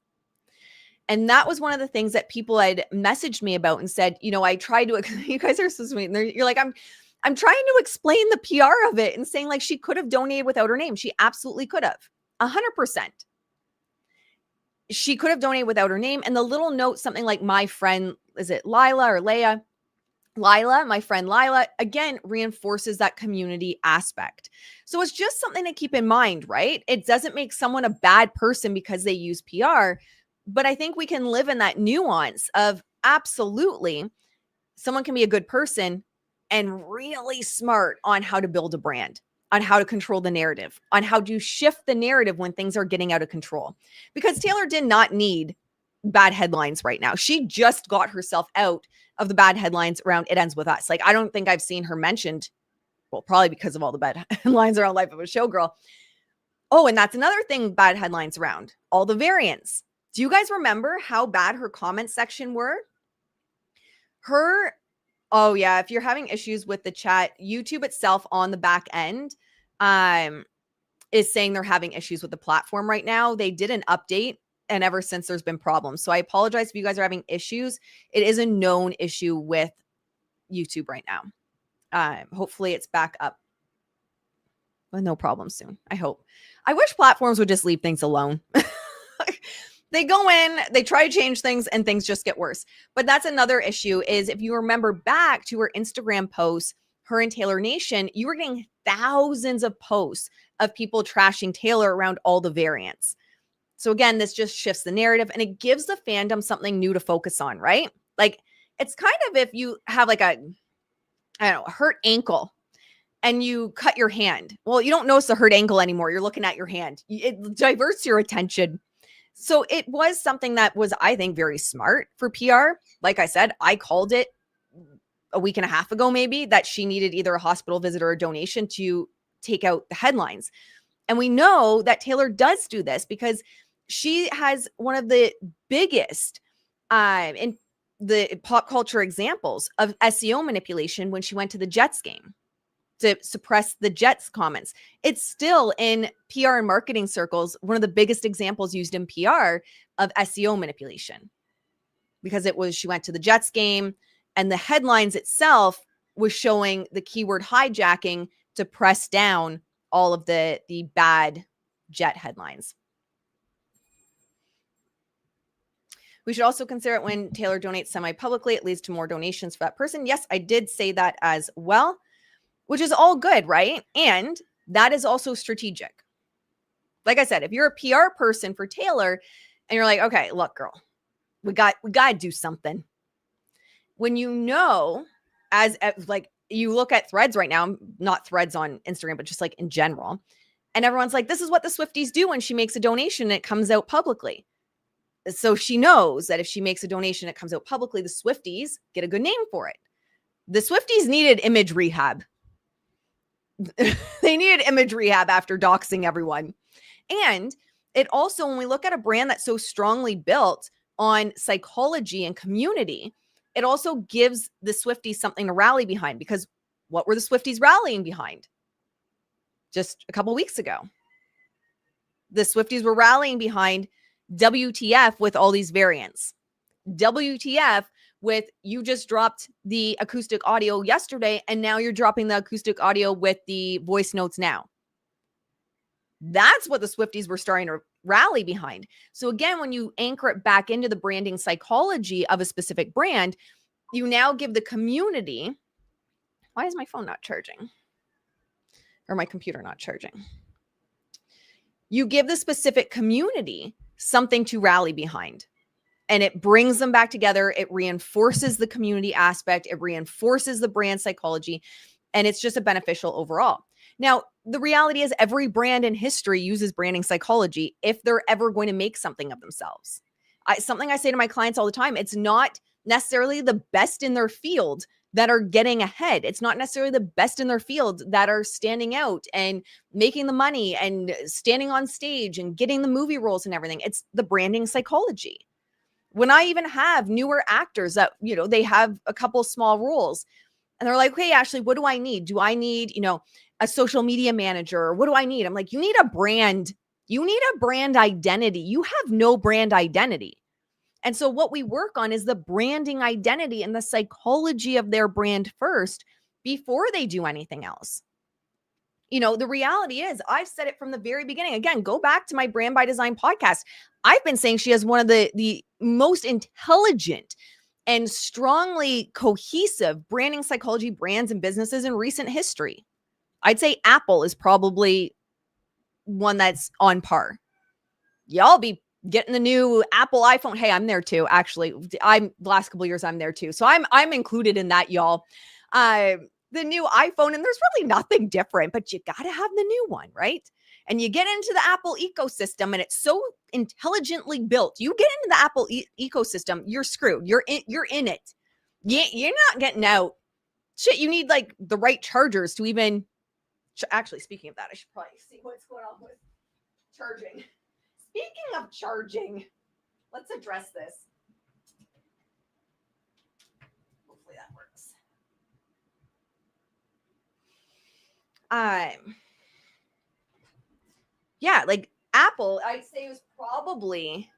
And that was one of the things that people had messaged me about and said, you know, I tried to, you guys are so sweet. And you're like, I'm trying to explain the PR of it and saying like she could have donated without her name. She absolutely could have. 100%. She could have donated without her name. And the little note, something like my friend, is it Lila or Leia? Lila, my friend Lila, again, reinforces that community aspect. So it's just something to keep in mind, right? It doesn't make someone a bad person because they use PR, but I think we can live in that nuance of absolutely someone can be a good person and really smart on how to build a brand, on how to control the narrative, on how to shift the narrative when things are getting out of control. Because Taylor did not need bad headlines right now. She just got herself out of the bad headlines around It Ends With Us. Like, I don't think I've seen her mentioned, well, probably because of all the bad headlines around Life of a Showgirl. Oh, and that's another thing, bad headlines around all the variants. Do you guys remember how bad her comment section were? Oh yeah, if you're having issues with the chat, YouTube itself on the back end, is saying they're having issues with the platform right now. They did an update, and ever since there's been problems. So I apologize if you guys are having issues. It is a known issue with YouTube right now. Hopefully it's back up with no problem soon. I hope. I wish platforms would just leave things alone. They go in, they try to change things, and things just get worse. But that's another issue is if you remember back to her Instagram posts, her and Taylor Nation, you were getting thousands of posts of people trashing Taylor around all the variants. So again, this just shifts the narrative and it gives the fandom something new to focus on, right? Like it's kind of if you have like a hurt ankle and you cut your hand. Well, you don't notice the hurt ankle anymore. You're looking at your hand. It diverts your attention. So it was something that was, I think, very smart for PR. Like I said, I called it a week and a half ago, maybe, that she needed either a hospital visit or a donation to take out the headlines. And we know that Taylor does do this because she has one of the biggest in the pop culture examples of SEO manipulation when she went to the Jets game to suppress the Jets comments. It's still in PR and marketing circles, one of the biggest examples used in PR of SEO manipulation because it was, she went to the Jets game and the headlines itself was showing the keyword hijacking to press down all of the bad Jet headlines. We should also consider it when Taylor donates semi-publicly, it leads to more donations for that person. Yes, I did say that as well, which is all good, right? And that is also strategic. Like I said, if you're a PR person for Taylor and you're like, okay, look, girl, we got to do something. When you know, as like you look at threads right now, not threads on Instagram, but just like in general, and everyone's like, this is what the Swifties do when she makes a donation and it comes out publicly. So she knows that if she makes a donation, it comes out publicly, the Swifties get a good name for it. The Swifties needed image rehab. They needed image rehab after doxing everyone. And it also, when we look at a brand that's so strongly built on psychology and community, it also gives the Swifties something to rally behind, because what were the Swifties rallying behind just a couple weeks ago? The Swifties were rallying behind WTF with all these variants. WTF with, you just dropped the acoustic audio yesterday and now you're dropping the acoustic audio with the voice notes now. That's what the Swifties were starting to rally behind. So again, when you anchor it back into the branding psychology of a specific brand, you now give the community, why is my phone not charging? Or my computer not charging? You give the specific community something to rally behind. And it brings them back together. It reinforces the community aspect. It reinforces the brand psychology. And it's just a beneficial overall. Now, the reality is every brand in history uses branding psychology if they're ever going to make something of themselves. Something I say to my clients all the time, it's not necessarily the best in their field that are getting ahead. It's not necessarily the best in their field that are standing out and making the money and standing on stage and getting the movie roles and everything. It's the branding psychology. When I even have newer actors that, they have a couple small roles and they're like, hey, Ashley, what do I need? Do I need, a social media manager? Or what do I need? I'm like, you need a brand. You need a brand identity. You have no brand identity. And so what we work on is the branding identity and the psychology of their brand first before they do anything else. The reality is, I've said it from the very beginning. Again, go back to my Brand by Design podcast. I've been saying she has one of the most intelligent and strongly cohesive branding psychology brands and businesses in recent history. I'd say Apple is probably one that's on par. Y'all be getting the new Apple iPhone. Hey, I'm there too. Actually, the last couple of years I'm there too. So I'm included in that, y'all. The new iPhone, and there's really nothing different, but you got to have the new one, right? And you get into the Apple ecosystem and it's so intelligently built. You get into the Apple ecosystem, you're screwed. You're in it. You're not getting out. Shit, you need like the right chargers to even, actually, speaking of that, I should probably see what's going on with charging. Speaking of charging, let's address this. Hopefully that works. Yeah, like Apple, I'd say was probably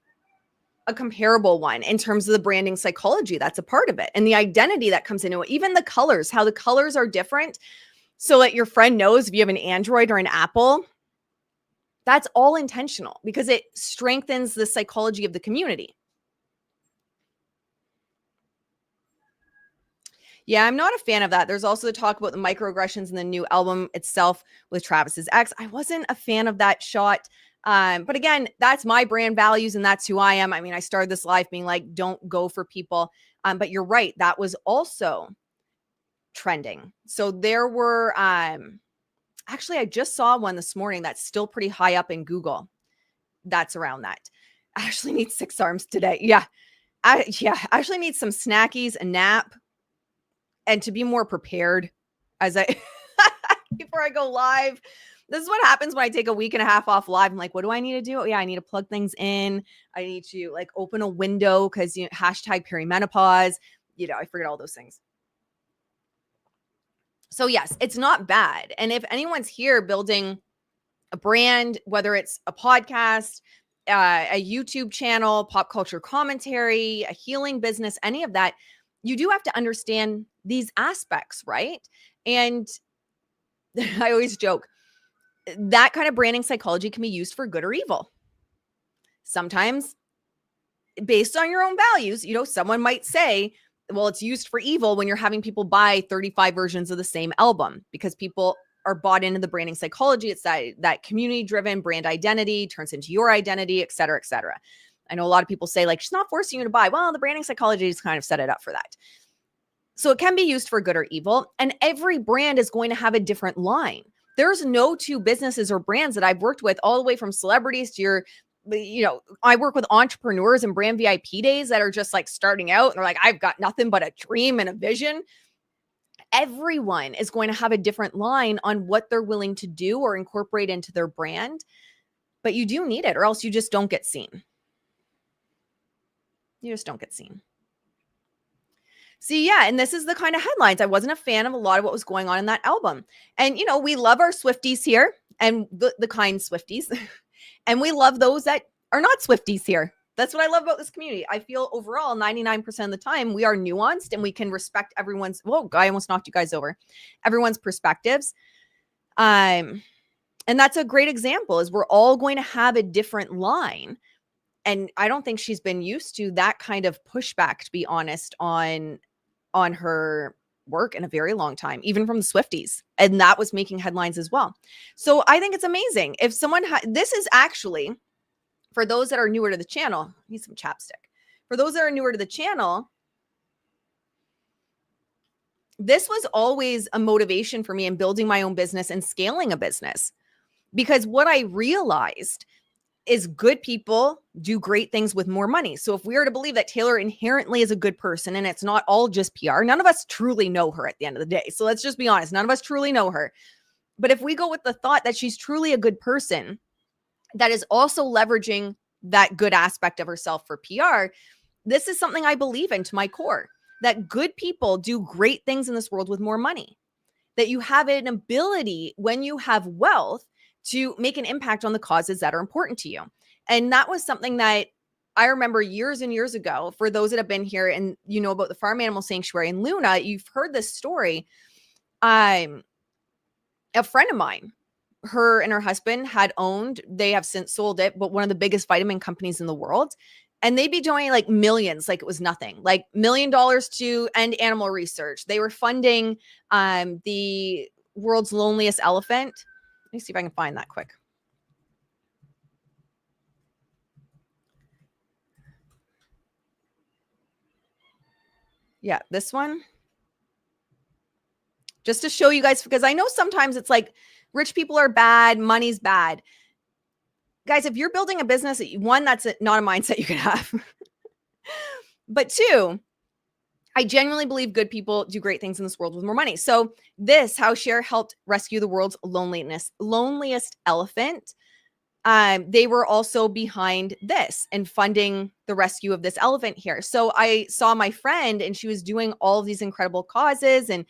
a comparable one in terms of the branding psychology that's a part of it and the identity that comes into it. Even the colors, how the colors are different. So that your friend knows if you have an Android or an Apple, that's all intentional because it strengthens the psychology of the community. Yeah, I'm not a fan of that. There's also the talk about the microaggressions in the new album itself with Travis's ex. I wasn't a fan of that shot. But again, that's my brand values and that's who I am. I mean, I started this life being like, don't go for people. But you're right. That was also trending. So there were, actually, I just saw one this morning that's still pretty high up in Google. That's around that. I actually need 6 arms today. Yeah. I actually need some snackies, a nap, and to be more prepared as I before I go live. This is what happens when I take a week and a half off live. I'm like, what do I need to do? Yeah, I need to plug things in. I need to like open a window because hashtag perimenopause. I forget all those things. So yes, it's not bad. And if anyone's here building a brand, whether it's a podcast, a YouTube channel, pop culture commentary, a healing business, any of that, you do have to understand these aspects, right? And I always joke, that kind of branding psychology can be used for good or evil. Sometimes based on your own values, someone might say, well, it's used for evil when you're having people buy 35 versions of the same album because people are bought into the branding psychology. It's that community driven brand identity turns into your identity, et cetera, et cetera. I know a lot of people say like, she's not forcing you to buy. Well, the branding psychology has kind of set it up for that. So it can be used for good or evil. And every brand is going to have a different line. There's no two businesses or brands that I've worked with all the way from celebrities to I work with entrepreneurs and brand VIP days that are just like starting out and they're like, I've got nothing but a dream and a vision. Everyone is going to have a different line on what they're willing to do or incorporate into their brand. But you do need it or else you just don't get seen. You just don't get seen. See, yeah, and this is the kind of headlines. I wasn't a fan of a lot of what was going on in that album. And, we love our Swifties here and the kind Swifties. And we love those that are not Swifties here. That's what I love about this community. I feel overall 99% of the time we are nuanced and we can respect everyone's, I almost knocked you guys over, everyone's perspectives. And that's a great example is we're all going to have a different line. And I don't think she's been used to that kind of pushback, to be honest, on her work in a very long time, even from the Swifties. And that was making headlines as well. So I think it's amazing. If someone, this is actually, for those that are newer to the channel, I need some chapstick. For those that are newer to the channel, this was always a motivation for me in building my own business and scaling a business. Because what I realized is good people do great things with more money. So if we are to believe that Taylor inherently is a good person and it's not all just PR, none of us truly know her at the end of the day. So let's just be honest. None of us truly know her. But if we go with the thought that she's truly a good person that is also leveraging that good aspect of herself for PR, this is something I believe in to my core, that good people do great things in this world with more money, that you have an ability when you have wealth to make an impact on the causes that are important to you. And that was something that I remember years and years ago, for those that have been here and about the Farm Animal Sanctuary in Luna, you've heard this story. A friend of mine, her and her husband they have since sold it, but one of the biggest vitamin companies in the world. And they'd be doing like millions, like it was nothing, like $1 million to end animal research. They were funding the world's loneliest elephant. Let me see if I can find that quick. Yeah, this one. Just to show you guys, because I know sometimes it's like rich people are bad, money's bad. Guys, if you're building a business, one, that's not a mindset you can have. But two, I genuinely believe good people do great things in this world with more money. So how Cher helped rescue the world's loneliest elephant. They were also behind this and funding the rescue of this elephant here. So I saw my friend and she was doing all of these incredible causes and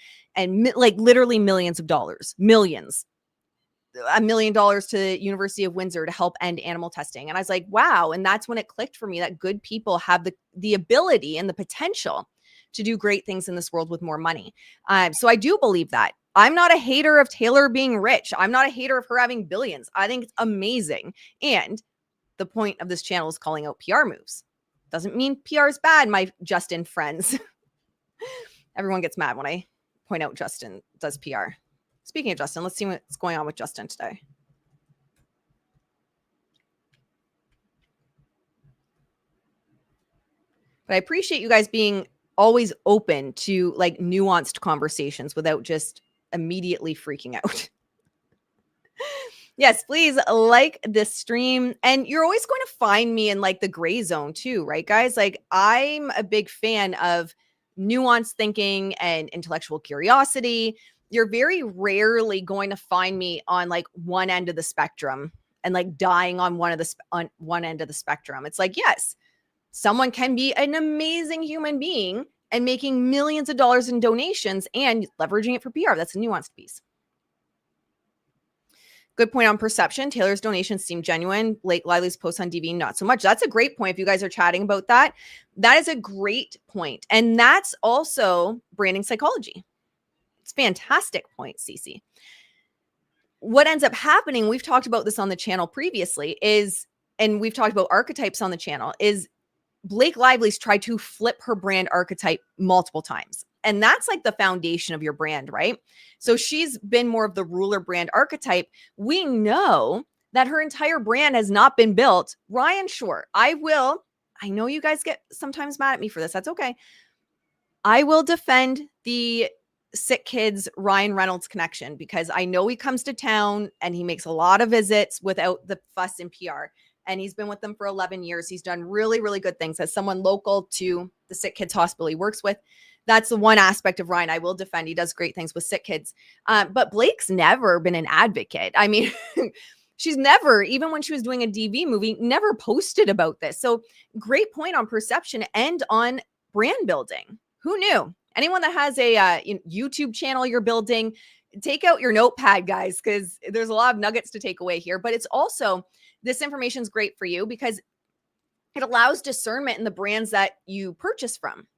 like literally millions of dollars, millions. $1 million to the University of Windsor to help end animal testing. And I was like, wow. And that's when it clicked for me that good people have the ability and the potential to do great things in this world with more money. So I do believe that. I'm not a hater of Taylor being rich. I'm not a hater of her having billions. I think it's amazing. And the point of this channel is calling out PR moves. Doesn't mean PR is bad, my Justin friends. Everyone gets mad when I point out Justin does PR. Speaking of Justin, let's see what's going on with Justin today. But I appreciate you guys being always open to like nuanced conversations without just immediately freaking out. Yes, please like this stream. And you're always going to find me in like the gray zone too, right, guys? Like I'm a big fan of nuanced thinking and intellectual curiosity. You're very rarely going to find me on like one end of the spectrum and like dying on on one end of the spectrum. It's like, yes, someone can be an amazing human being and making millions of dollars in donations and leveraging it for PR. That's a nuanced piece. Good point on perception. Taylor's donations seem genuine. Blake Lively's posts on DV, not so much. That's a great point. If you guys are chatting about that, that is a great point. And that's also branding psychology. It's a fantastic point, Cece. What ends up happening, we've talked about this on the channel previously, and we've talked about archetypes on the channel, is Blake Lively's tried to flip her brand archetype multiple times. And that's like the foundation of your brand, right? So she's been more of the ruler brand archetype. We know that her entire brand has not been built. Ryan, sure, I know you guys get sometimes mad at me for this. That's okay. I will defend the Sick Kids Ryan Reynolds connection because I know he comes to town and he makes a lot of visits without the fuss and PR. And he's been with them for 11 years. He's done really, really good things as someone local to the Sick Kids Hospital he works with. That's the one aspect of Ryan I will defend. He does great things with sick kids. But Blake's never been an advocate. I mean, she's never, even when she was doing a DV movie, never posted about this. So great point on perception and on brand building. Who knew? Anyone that has a YouTube channel you're building, take out your notepad, guys, because there's a lot of nuggets to take away here. But it's also, this information is great for you because it allows discernment in the brands that you purchase from.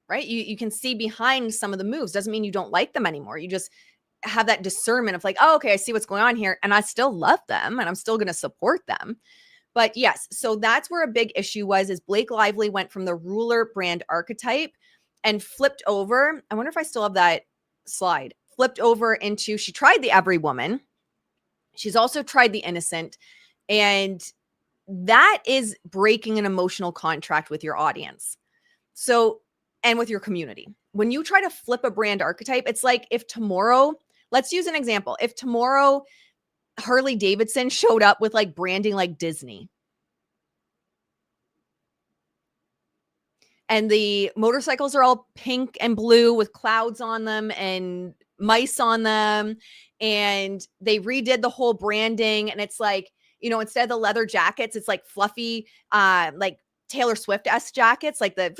Right? You can see behind some of the moves. Doesn't mean you don't like them anymore. You just have that discernment of like, oh, okay, I see what's going on here. And I still love them and I'm still going to support them. But yes, so that's where a big issue was, is Blake Lively went from the ruler brand archetype and flipped over. I wonder if I still have that slide. Flipped over into, she tried the every woman. She's also tried the innocent. And that is breaking an emotional contract with your audience. So, and with your community. When you try to flip a brand archetype, it's like if tomorrow, let's use an example. If tomorrow Harley Davidson showed up with like branding like Disney, and the motorcycles are all pink and blue with clouds on them and mice on them, and they redid the whole branding, and it's like, instead of the leather jackets, it's like fluffy, like Taylor Swift-esque jackets, like the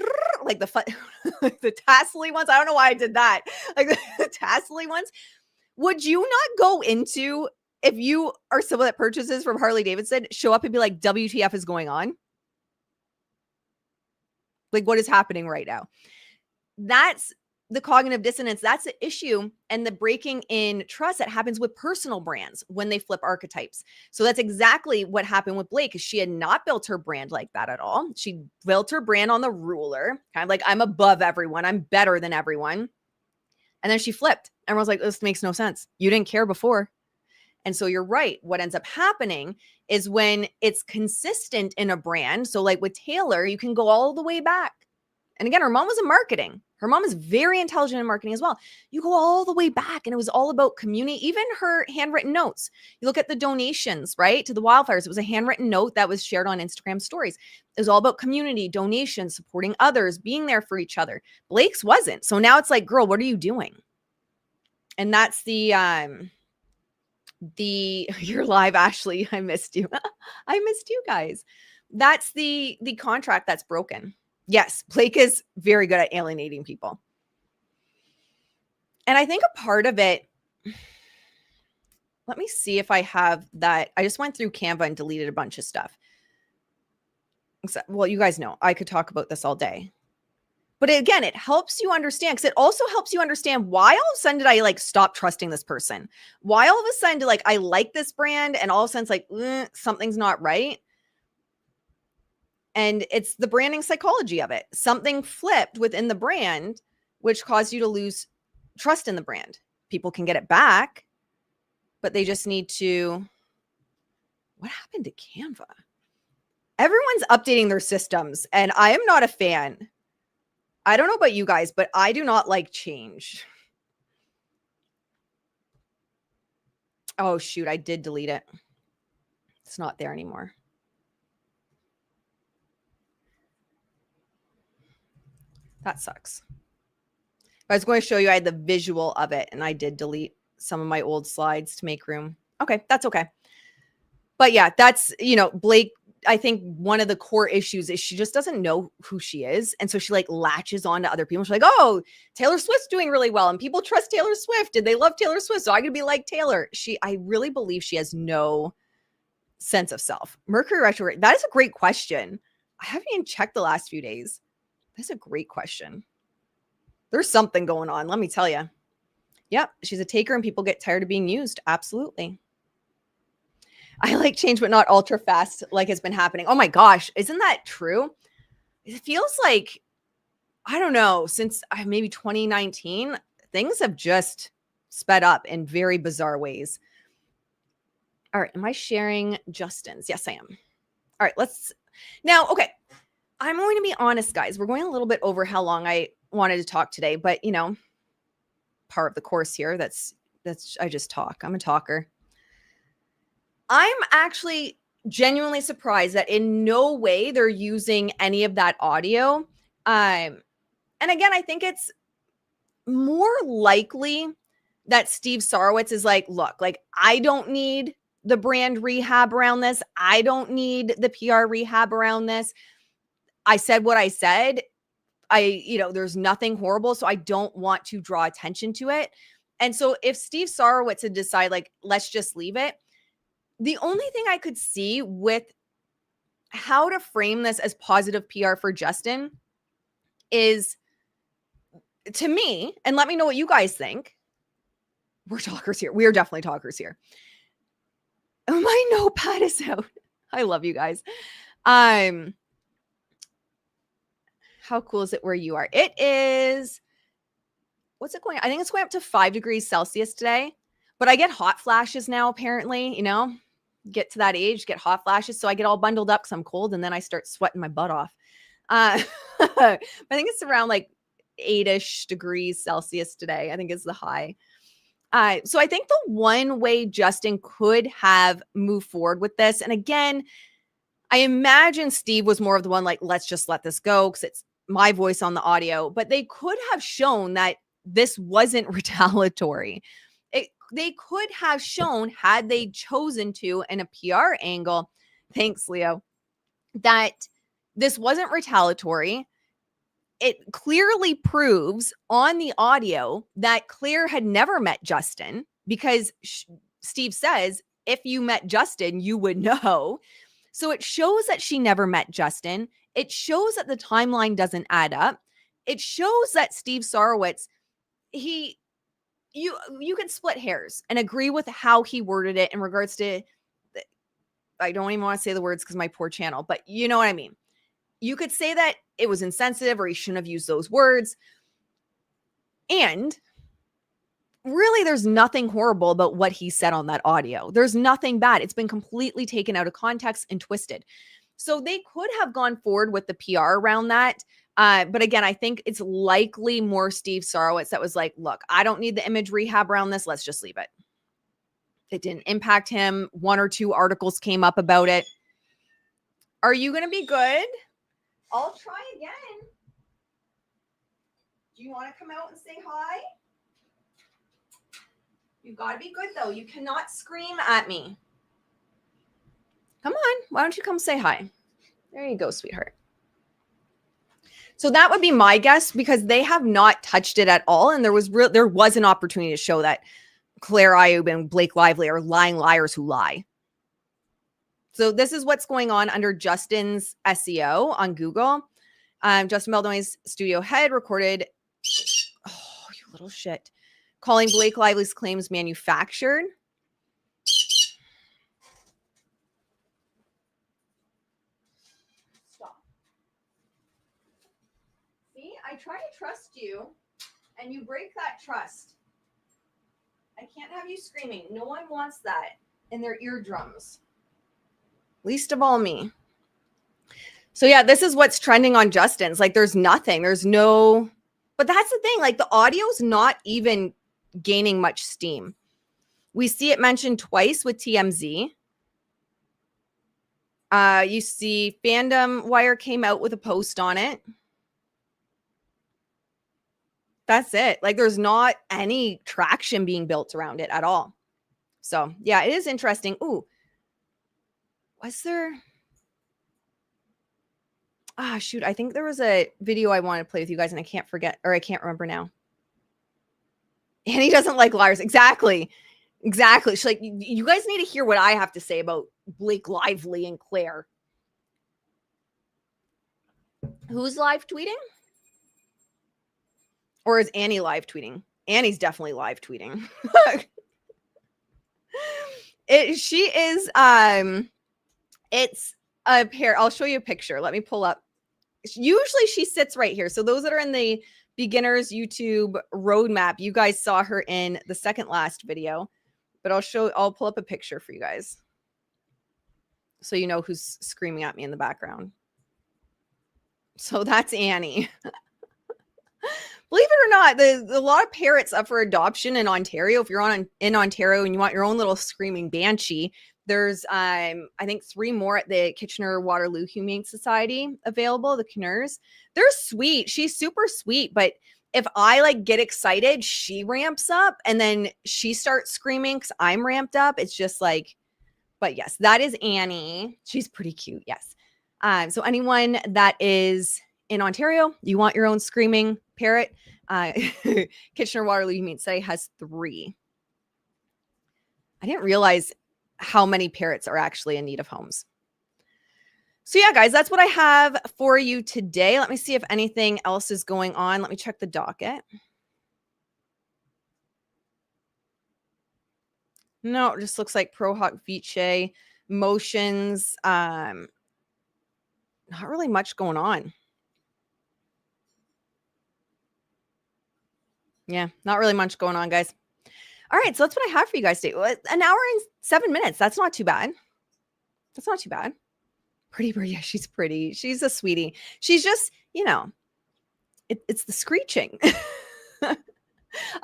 the tassely ones. I don't know why I did that. Like the tassely ones. Would you not go into, if you are someone that purchases from Harley Davidson, show up and be like, WTF is going on? Like, what is happening right now? That's the cognitive dissonance. That's the issue, and the breaking in trust that happens with personal brands when they flip archetypes. So that's exactly what happened with Blake, because she had not built her brand like that at all. She built her brand on the ruler, kind of like, I'm above everyone, I'm better than everyone. And then she flipped. Everyone's like, this makes no sense. You didn't care before. And so you're right. What ends up happening is when it's consistent in a brand. So like with Taylor, you can go all the way back. And again, her mom was in marketing. Her mom is very intelligent in marketing as well. You go all the way back, and it was all about community, even her handwritten notes. You look at the donations, right, to the wildfires. It was a handwritten note that was shared on Instagram stories. It was all about community, donations, supporting others, being there for each other. Blake's wasn't. So now it's like, girl, what are you doing? And that's the you're live, Ashley. I missed you. I missed you guys. That's the contract that's broken. Yes, Blake is very good at alienating people. And I think a part of it, Let me see if I have that. I just went through Canva and deleted a bunch of stuff. Well, you guys know I could talk about this all day. But again, it helps you understand, because it also helps you understand why all of a sudden did I like stop trusting this person? Why all of a sudden did like I like this brand and all of a sudden it's like something's not right? And it's the branding psychology of it. Something flipped within the brand, which caused you to lose trust in the brand. People can get it back, but they just need to. What happened to Canva? Everyone's updating their systems, and I am not a fan. I don't know about you guys, but I do not like change. Oh, shoot. I did delete it. It's not there anymore. That sucks. I was going to show you I had the visual of it, and I did delete some of my old slides to make room. Okay, that's okay. But yeah, that's, Blake, I think one of the core issues is she just doesn't know who she is. And so she like latches on to other people. She's like, oh, Taylor Swift's doing really well and people trust Taylor Swift and they love Taylor Swift. So I could be like Taylor. I really believe she has no sense of self. Mercury retrograde. That is a great question. I haven't even checked the last few days. That's a great question. There's something going on. Let me tell you. Yep. She's a taker and people get tired of being used. Absolutely. I like change, but not ultra fast like has been happening. Oh my gosh. Isn't that true? It feels like, I don't know, since maybe 2019, things have just sped up in very bizarre ways. All right. Am I sharing Justin's? Yes, I am. All right. Okay. I'm going to be honest, guys. We're going a little bit over how long I wanted to talk today, but part of the course here, that's I just talk. I'm a talker. I'm actually genuinely surprised that in no way they're using any of that audio. And again, I think it's more likely that Steve Sarowitz is like, look, like I don't need the brand rehab around this. I don't need the PR rehab around this. I said what I said. There's nothing horrible, so I don't want to draw attention to it. And so if Steve Sarowitz had decided like, let's just leave it, the only thing I could see with how to frame this as positive PR for Justin is, to me, and let me know what you guys think. We're talkers here. We are definitely talkers here. Oh, my notepad is out. I love you guys. How cool is it where you are? It is, what's it going? I think it's going up to 5 degrees Celsius today, but I get hot flashes now, apparently, get to that age, get hot flashes. So I get all bundled up because I'm cold and then I start sweating my butt off. I think it's around like 8-ish degrees Celsius today. I think is the high. So I think the one way Justin could have moved forward with this, and again, I imagine Steve was more of the one like, let's just let this go because it's my voice on the audio, but they could have shown that this wasn't retaliatory. They could have shown, had they chosen to, in a PR angle, thanks, Leo, that this wasn't retaliatory. It clearly proves on the audio that Claire had never met Justin because Steve says, if you met Justin, you would know. So it shows that she never met Justin. It shows that the timeline doesn't add up. It shows that Steve Sarowitz, you can split hairs and agree with how he worded it in regards to, I don't even want to say the words because my poor channel, but you know what I mean. You could say that it was insensitive or he shouldn't have used those words. And really, there's nothing horrible about what he said on that audio. There's nothing bad. It's been completely taken out of context and twisted. So they could have gone forward with the PR around that. But again, I think it's likely more Steve Sarowitz that was like, look, I don't need the image rehab around this. Let's just leave it. It didn't impact him. 1 or 2 articles came up about it. Are you going to be good? I'll try again. Do you want to come out and say hi? You've got to be good, though. You cannot scream at me. Come on. Why don't you come say hi? There you go, sweetheart. So that would be my guess because they have not touched it at all. And there was an opportunity to show that Claire Ayub and Blake Lively are lying liars who lie. So this is what's going on under Justin's SEO on Google. Justin Baldoni's studio head recorded, oh, you little shit, calling Blake Lively's claims manufactured. Stop. See, I try to trust you, and you break that trust. I can't have you screaming. No one wants that in their eardrums. Least of all me. So yeah, this is what's trending on Justin's. Like there's nothing. There's no, but that's the thing. Like the audio's not even gaining much steam. We see it mentioned twice with TMZ. You see Fandom Wire came out with a post on it. That's it. Like there's not any traction being built around it at all. So yeah, it is interesting. Ooh, was there? Ah, shoot. I think there was a video I wanted to play with you guys and I can't forget, or I can't remember now. And he doesn't like liars. Exactly. Exactly. She's like, you guys need to hear what I have to say about Blake Lively and Claire. Who's live tweeting? Or is Annie live tweeting? Annie's definitely live tweeting. She is, it's a pair. I'll show you a picture. Let me pull up. Usually she sits right here. So those that are in the beginners YouTube roadmap, you guys saw her in the second last video, but I'll pull up a picture for you guys. So you know who's screaming at me in the background. So that's Annie. Believe it or not, there's a lot of parrots up for adoption in Ontario. If you're in Ontario and you want your own little screaming banshee, there's I think 3 more at the Kitchener-Waterloo Humane Society available, the Kinners. They're sweet. She's super sweet, but if I like get excited, she ramps up and then she starts screaming because I'm ramped up. It's just like, but yes, that is Annie. She's pretty cute. Yes. So anyone that is in Ontario, you want your own screaming parrot, Kitchener-Waterloo Humane Society has 3. I didn't realize how many parrots are actually in need of homes. So yeah, guys, that's what I have for you today. Let me see if anything else is going on. Let me check the docket. No, it just looks like Pro Hawk Vice motions. Not really much going on. Yeah, not really much going on, guys. All right, so that's what I have for you guys today. An hour and 7 minutes. That's not too bad. That's not too bad. Pretty bird. Yeah, she's pretty. She's a sweetie. She's just, you know, it's the screeching. I don't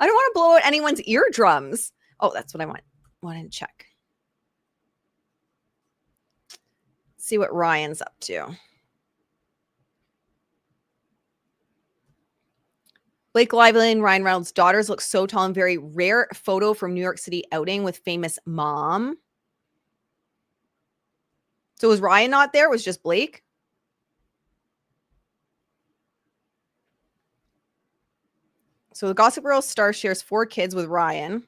want to blow out anyone's eardrums. Oh, that's what I wanted to check. See what Ryan's up to. Blake Lively and Ryan Reynolds' daughters look so tall and very rare. Photo from New York City outing with famous mom. So was Ryan not there? Was just Blake? So the Gossip Girl star shares 4 kids with Ryan.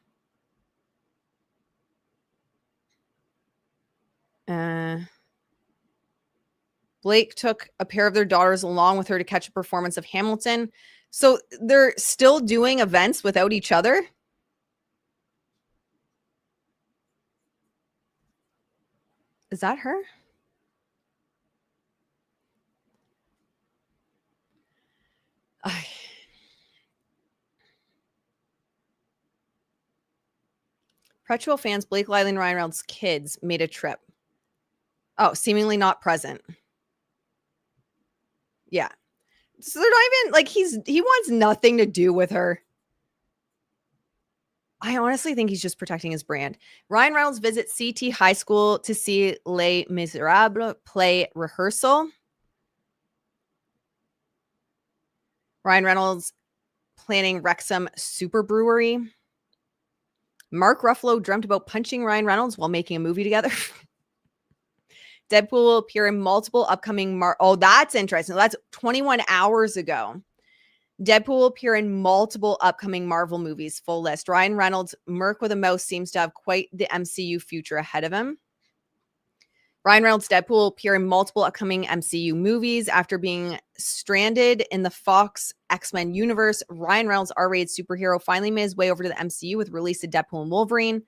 Blake took a pair of their daughters along with her to catch a performance of Hamilton. So they're still doing events without each other? Is that her? Perpetual fans, Blake Lively and Ryan Reynolds' kids made a trip. Oh, seemingly not present. Yeah. So they're not even like he wants nothing to do with her. I honestly think he's just protecting his brand. Ryan Reynolds visits CT High School to see Les Miserables play rehearsal. Ryan Reynolds planning Wrexham Super Brewery. Mark Ruffalo dreamt about punching Ryan Reynolds while making a movie together. Deadpool will appear in multiple upcoming oh, that's interesting. That's 21 hours ago. Deadpool will appear in multiple upcoming Marvel movies. Full list. Ryan Reynolds, Merc with a Mouse, seems to have quite the MCU future ahead of him. Ryan Reynolds' Deadpool will appear in multiple upcoming MCU movies. After being stranded in the Fox X-Men universe, Ryan Reynolds' R-rated superhero finally made his way over to the MCU with release of Deadpool and Wolverine.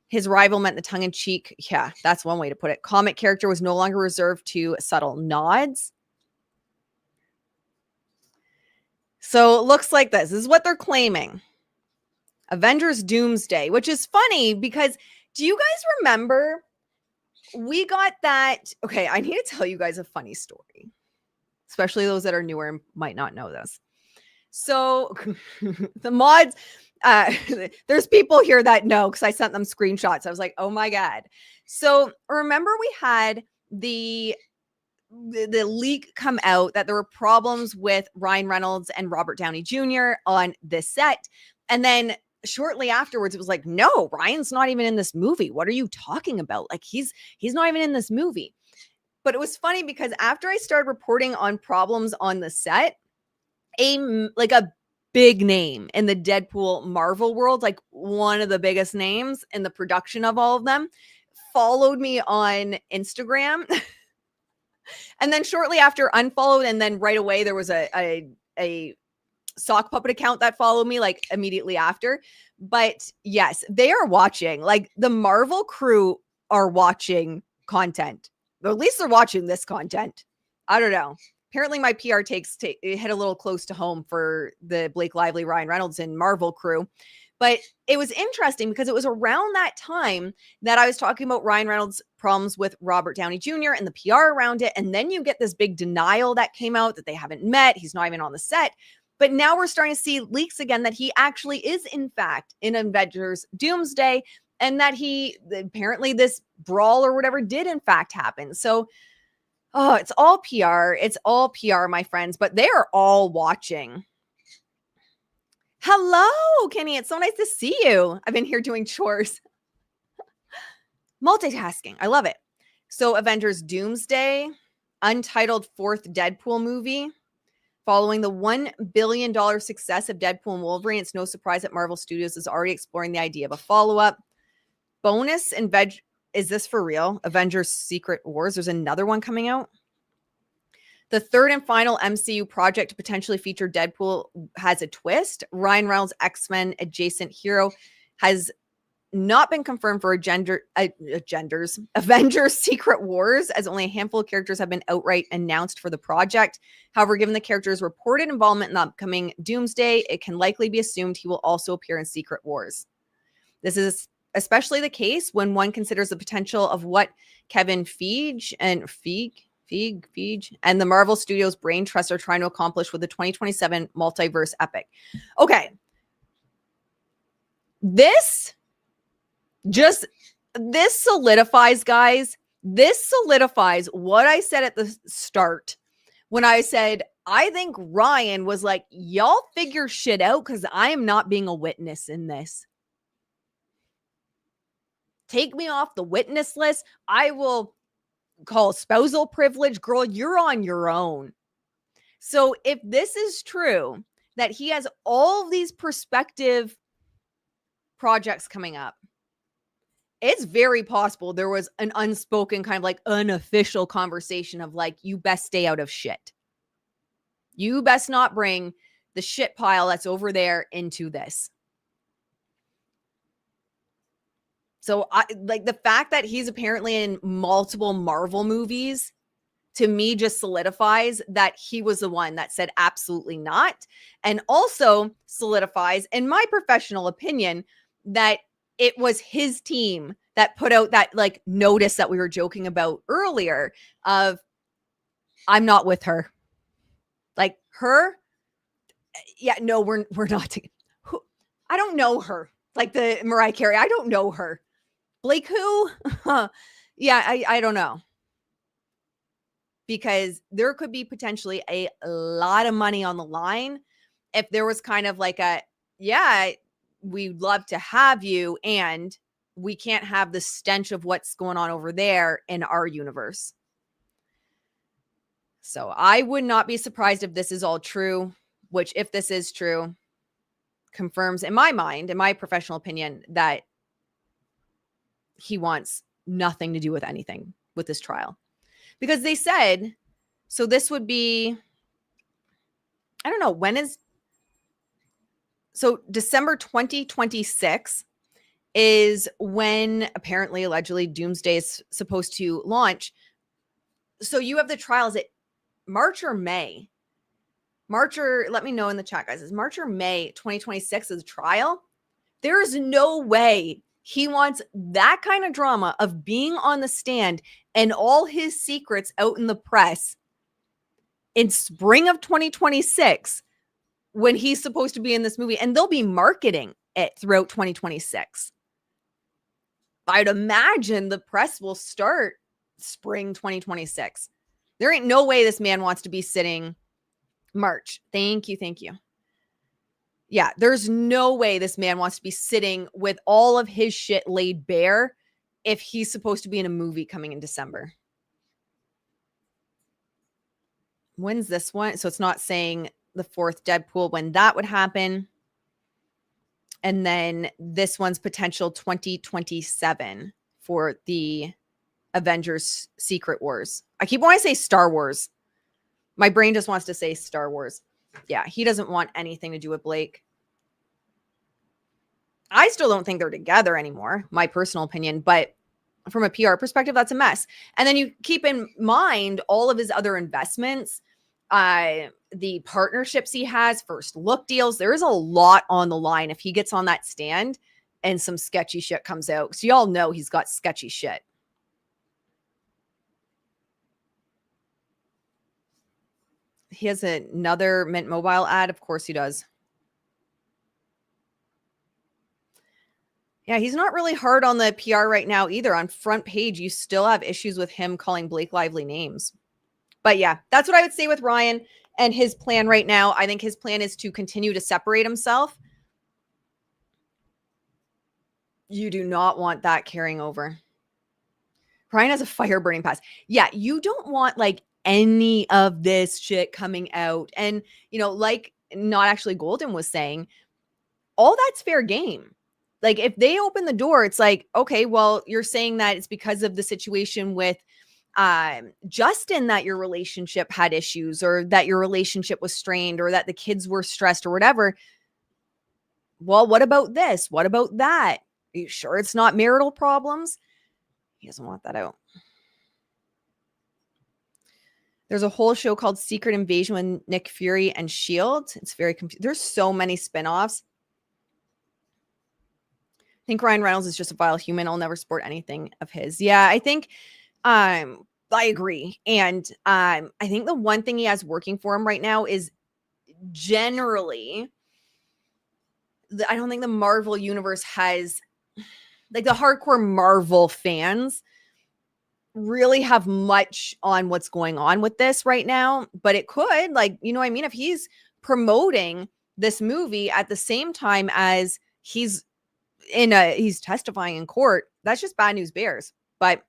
His arrival meant the tongue-in-cheek, yeah, that's one way to put it, comic character was no longer reserved to subtle nods. So it looks like this. This is what they're claiming. Avengers Doomsday, which is funny because do you guys remember we got that? Okay, I need to tell you guys a funny story, especially those that are newer and might not know this. So the mods, there's people here that know because I sent them screenshots. I was like, oh my God. So remember we had the leak come out that there were problems with Ryan Reynolds and Robert Downey Jr. on this set. And then shortly afterwards, it was like, no, Ryan's not even in this movie. What are you talking about? Like he's not even in this movie. But it was funny because after I started reporting on problems on the set, a big name in the Deadpool Marvel world, like one of the biggest names in the production of all of them, followed me on Instagram. And then shortly after unfollowed, and then right away there was a sock puppet account that followed me like immediately after. But yes, they are watching. Like the Marvel crew are watching content. Or at least they're watching this content. I don't know. Apparently my PR takes hit a little close to home for the Blake Lively, Ryan Reynolds, and Marvel crew. But it was interesting because it was around that time that I was talking about Ryan Reynolds' problems with Robert Downey Jr. and the PR around it. And then you get this big denial that came out that they haven't met. He's not even on the set. But now we're starting to see leaks again that he actually is, in fact, in Avengers Doomsday, and that apparently this brawl or whatever did, in fact, happen. So, it's all PR. It's all PR, my friends, but they are all watching. Hello, Kenny. It's so nice to see you. I've been here doing chores. Multitasking. I love it. So Avengers Doomsday, untitled fourth Deadpool movie. Following the $1 billion success of Deadpool and Wolverine, it's no surprise that Marvel Studios is already exploring the idea of a follow-up. Bonus and is this for real? Avengers Secret Wars. There's another one coming out. The third and final MCU project to potentially feature Deadpool has a twist. Ryan Reynolds' X-Men adjacent hero has not been confirmed for Avengers Secret Wars, as only a handful of characters have been outright announced for the project. However, given the character's reported involvement in the upcoming Doomsday, it can likely be assumed he will also appear in Secret Wars. This is especially the case when one considers the potential of what Kevin Feige and the Marvel Studios brain trust are trying to accomplish with the 2027 multiverse epic. Okay. This solidifies, guys. This solidifies what I said at the start when I said, I think Ryan was like, y'all figure shit out because I am not being a witness in this. Take me off the witness list. I will call spousal privilege. Girl, you're on your own. So if this is true, that he has all of these prospective projects coming up, it's very possible there was an unspoken kind of like unofficial conversation of like, you best stay out of shit. You best not bring the shit pile that's over there into this. So like the fact that he's apparently in multiple Marvel movies, to me, just solidifies that he was the one that said absolutely not. And also solidifies, in my professional opinion, that it was his team that put out that like notice that we were joking about earlier of, I'm not with her. Like her. Yeah, no, we're not. I don't know her. Like the Mariah Carey. I don't know her. Blake who? Yeah, I don't know. Because there could be potentially a lot of money on the line if there was kind of like a, yeah, we'd love to have you, and we can't have the stench of what's going on over there in our universe. So I would not be surprised if this is all true. which, if this is true, confirms in my mind, in my professional opinion, that he wants nothing to do with anything with this trial. Because they said, so this would be, I don't know, when is, so December 2026 is when apparently, allegedly, Doomsday is supposed to launch. So you have the trials at March or May. March or, let me know in the chat, guys. Is March or May 2026 is a trial? There is no way he wants that kind of drama of being on the stand and all his secrets out in the press in spring of 2026 when he's supposed to be in this movie. And they'll be marketing it throughout 2026. I'd imagine the press will start spring 2026. There ain't no way this man wants to be sitting March. Thank you. Thank you. Yeah, there's no way this man wants to be sitting with all of his shit laid bare if he's supposed to be in a movie coming in December. When's this one? So it's not saying the fourth Deadpool, when that would happen. And then this one's potential 2027 for the Avengers Secret Wars. I keep wanting to say Star Wars. My brain just wants to say Star Wars. Yeah, he doesn't want anything to do with Blake. I still don't think they're together anymore, my personal opinion, but from a PR perspective, that's a mess. And then you keep in mind all of his other investments, the partnerships he has, first look deals. There is a lot on the line if he gets on that stand and some sketchy shit comes out. So y'all know he's got sketchy shit. He has another Mint Mobile ad. Of course he does. Yeah, he's not really hard on the PR right now either. On front page, you still have issues with him calling Blake Lively names. But yeah, that's what I would say with Ryan and his plan right now. I think his plan is to continue to separate himself. You do not want that carrying over. Ryan has a fire burning past. Yeah, you don't want like any of this shit coming out. And, you know, like not actually Golden was saying, all that's fair game. Like if they open the door, it's like, okay, well, you're saying that it's because of the situation with Justin that your relationship had issues or that your relationship was strained or that the kids were stressed or whatever. Well, what about this? What about that? Are you sure it's not marital problems? He doesn't want that out. There's a whole show called Secret Invasion with Nick Fury and S.H.I.E.L.D. It's very there's so many spinoffs. I think Ryan Reynolds is just a vile human. I'll never support anything of his. Yeah, I think I agree. And I think the one thing he has working for him right now is generally, I don't think the Marvel universe has, like the hardcore Marvel fans really have much on what's going on with this right now. But it could, like, you know what I mean? If he's promoting this movie at the same time as he's testifying in court, that's just bad news bears. But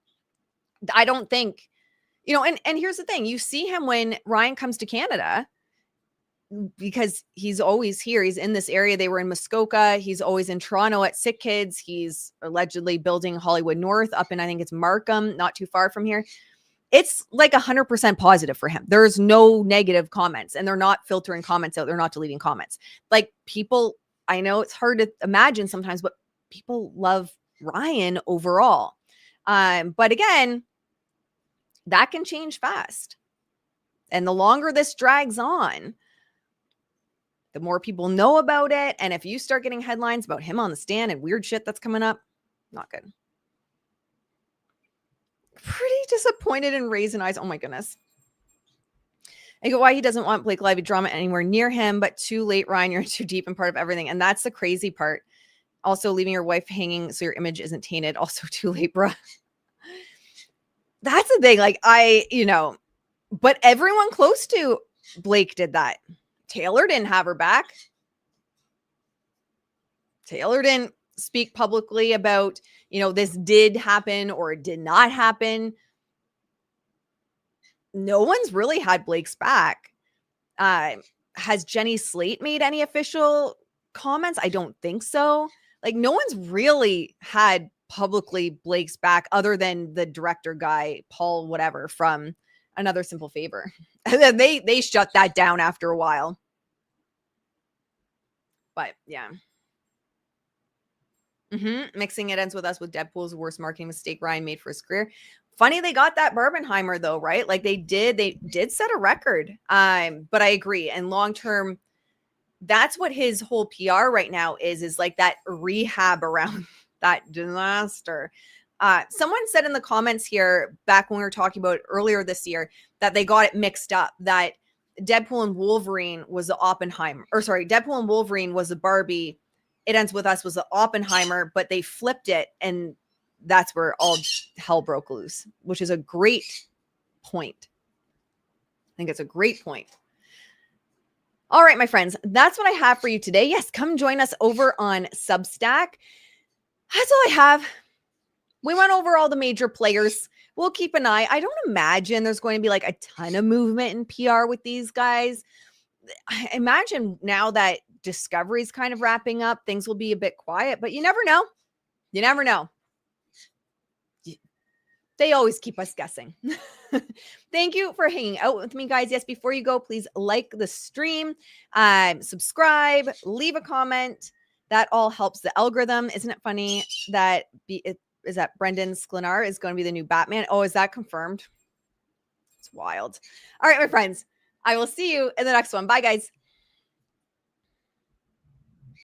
I don't think, you know, and here's the thing. You see him when Ryan comes to Canada because he's always here. He's in this area. They were in Muskoka. He's always in Toronto at Sick Kids. He's allegedly building Hollywood North up in, I think it's Markham, not too far from here. It's like 100% positive for him. There's no negative comments and they're not filtering comments out. They're not deleting comments. Like people, I know it's hard to imagine sometimes, but people love Ryan overall. But again, that can change fast. And the longer this drags on, the more people know about it. And if you start getting headlines about him on the stand and weird shit that's coming up, not good. Pretty disappointed in Raisin Eyes. Oh my goodness. I go, why he doesn't want Blake Lively drama anywhere near him, but too late, Ryan. You're too deep and part of everything. And that's the crazy part. Also, leaving your wife hanging so your image isn't tainted. Also, too late, bruh. That's the thing. Like, but everyone close to Blake did that. Taylor didn't have her back. Taylor didn't speak publicly about, this did happen or it did not happen. No one's really had Blake's back. has Jenny Slate made any official comments? I don't think so. Like, no one's really had publicly Blake's back other than the director guy, Paul whatever, from Another Simple Favor. And then they shut that down after a while. But yeah. Mixing It Ends With Us with Deadpool's worst marketing mistake Ryan made for his career. Funny they got that Barbenheimer though, right? Like they did set a record. But I agree. And long term, that's what his whole PR right now is like that rehab around that disaster. Someone said in the comments here back when we were talking about earlier this year that they got it mixed up, that Deadpool and Wolverine was the Oppenheimer, or sorry, Deadpool and Wolverine was the Barbie. It Ends With Us was the Oppenheimer, but they flipped it, and that's where all hell broke loose, which is a great point. I think it's a great point. All right, my friends, that's what I have for you today. Yes, come join us over on Substack. That's all I have. We went over all the major players. We'll keep an eye. I don't imagine there's going to be like a ton of movement in PR with these guys. I imagine now that Discovery's kind of wrapping up, things will be a bit quiet, but you never know. You never know. They always keep us guessing. Thank you for hanging out with me, guys. Yes, before you go, please like the stream, subscribe, leave a comment. That all helps the algorithm. Isn't it funny that is that Brendan Sklenar is going to be the new Batman? Oh, is that confirmed? It's wild. All right, my friends. I will see you in the next one. Bye, guys.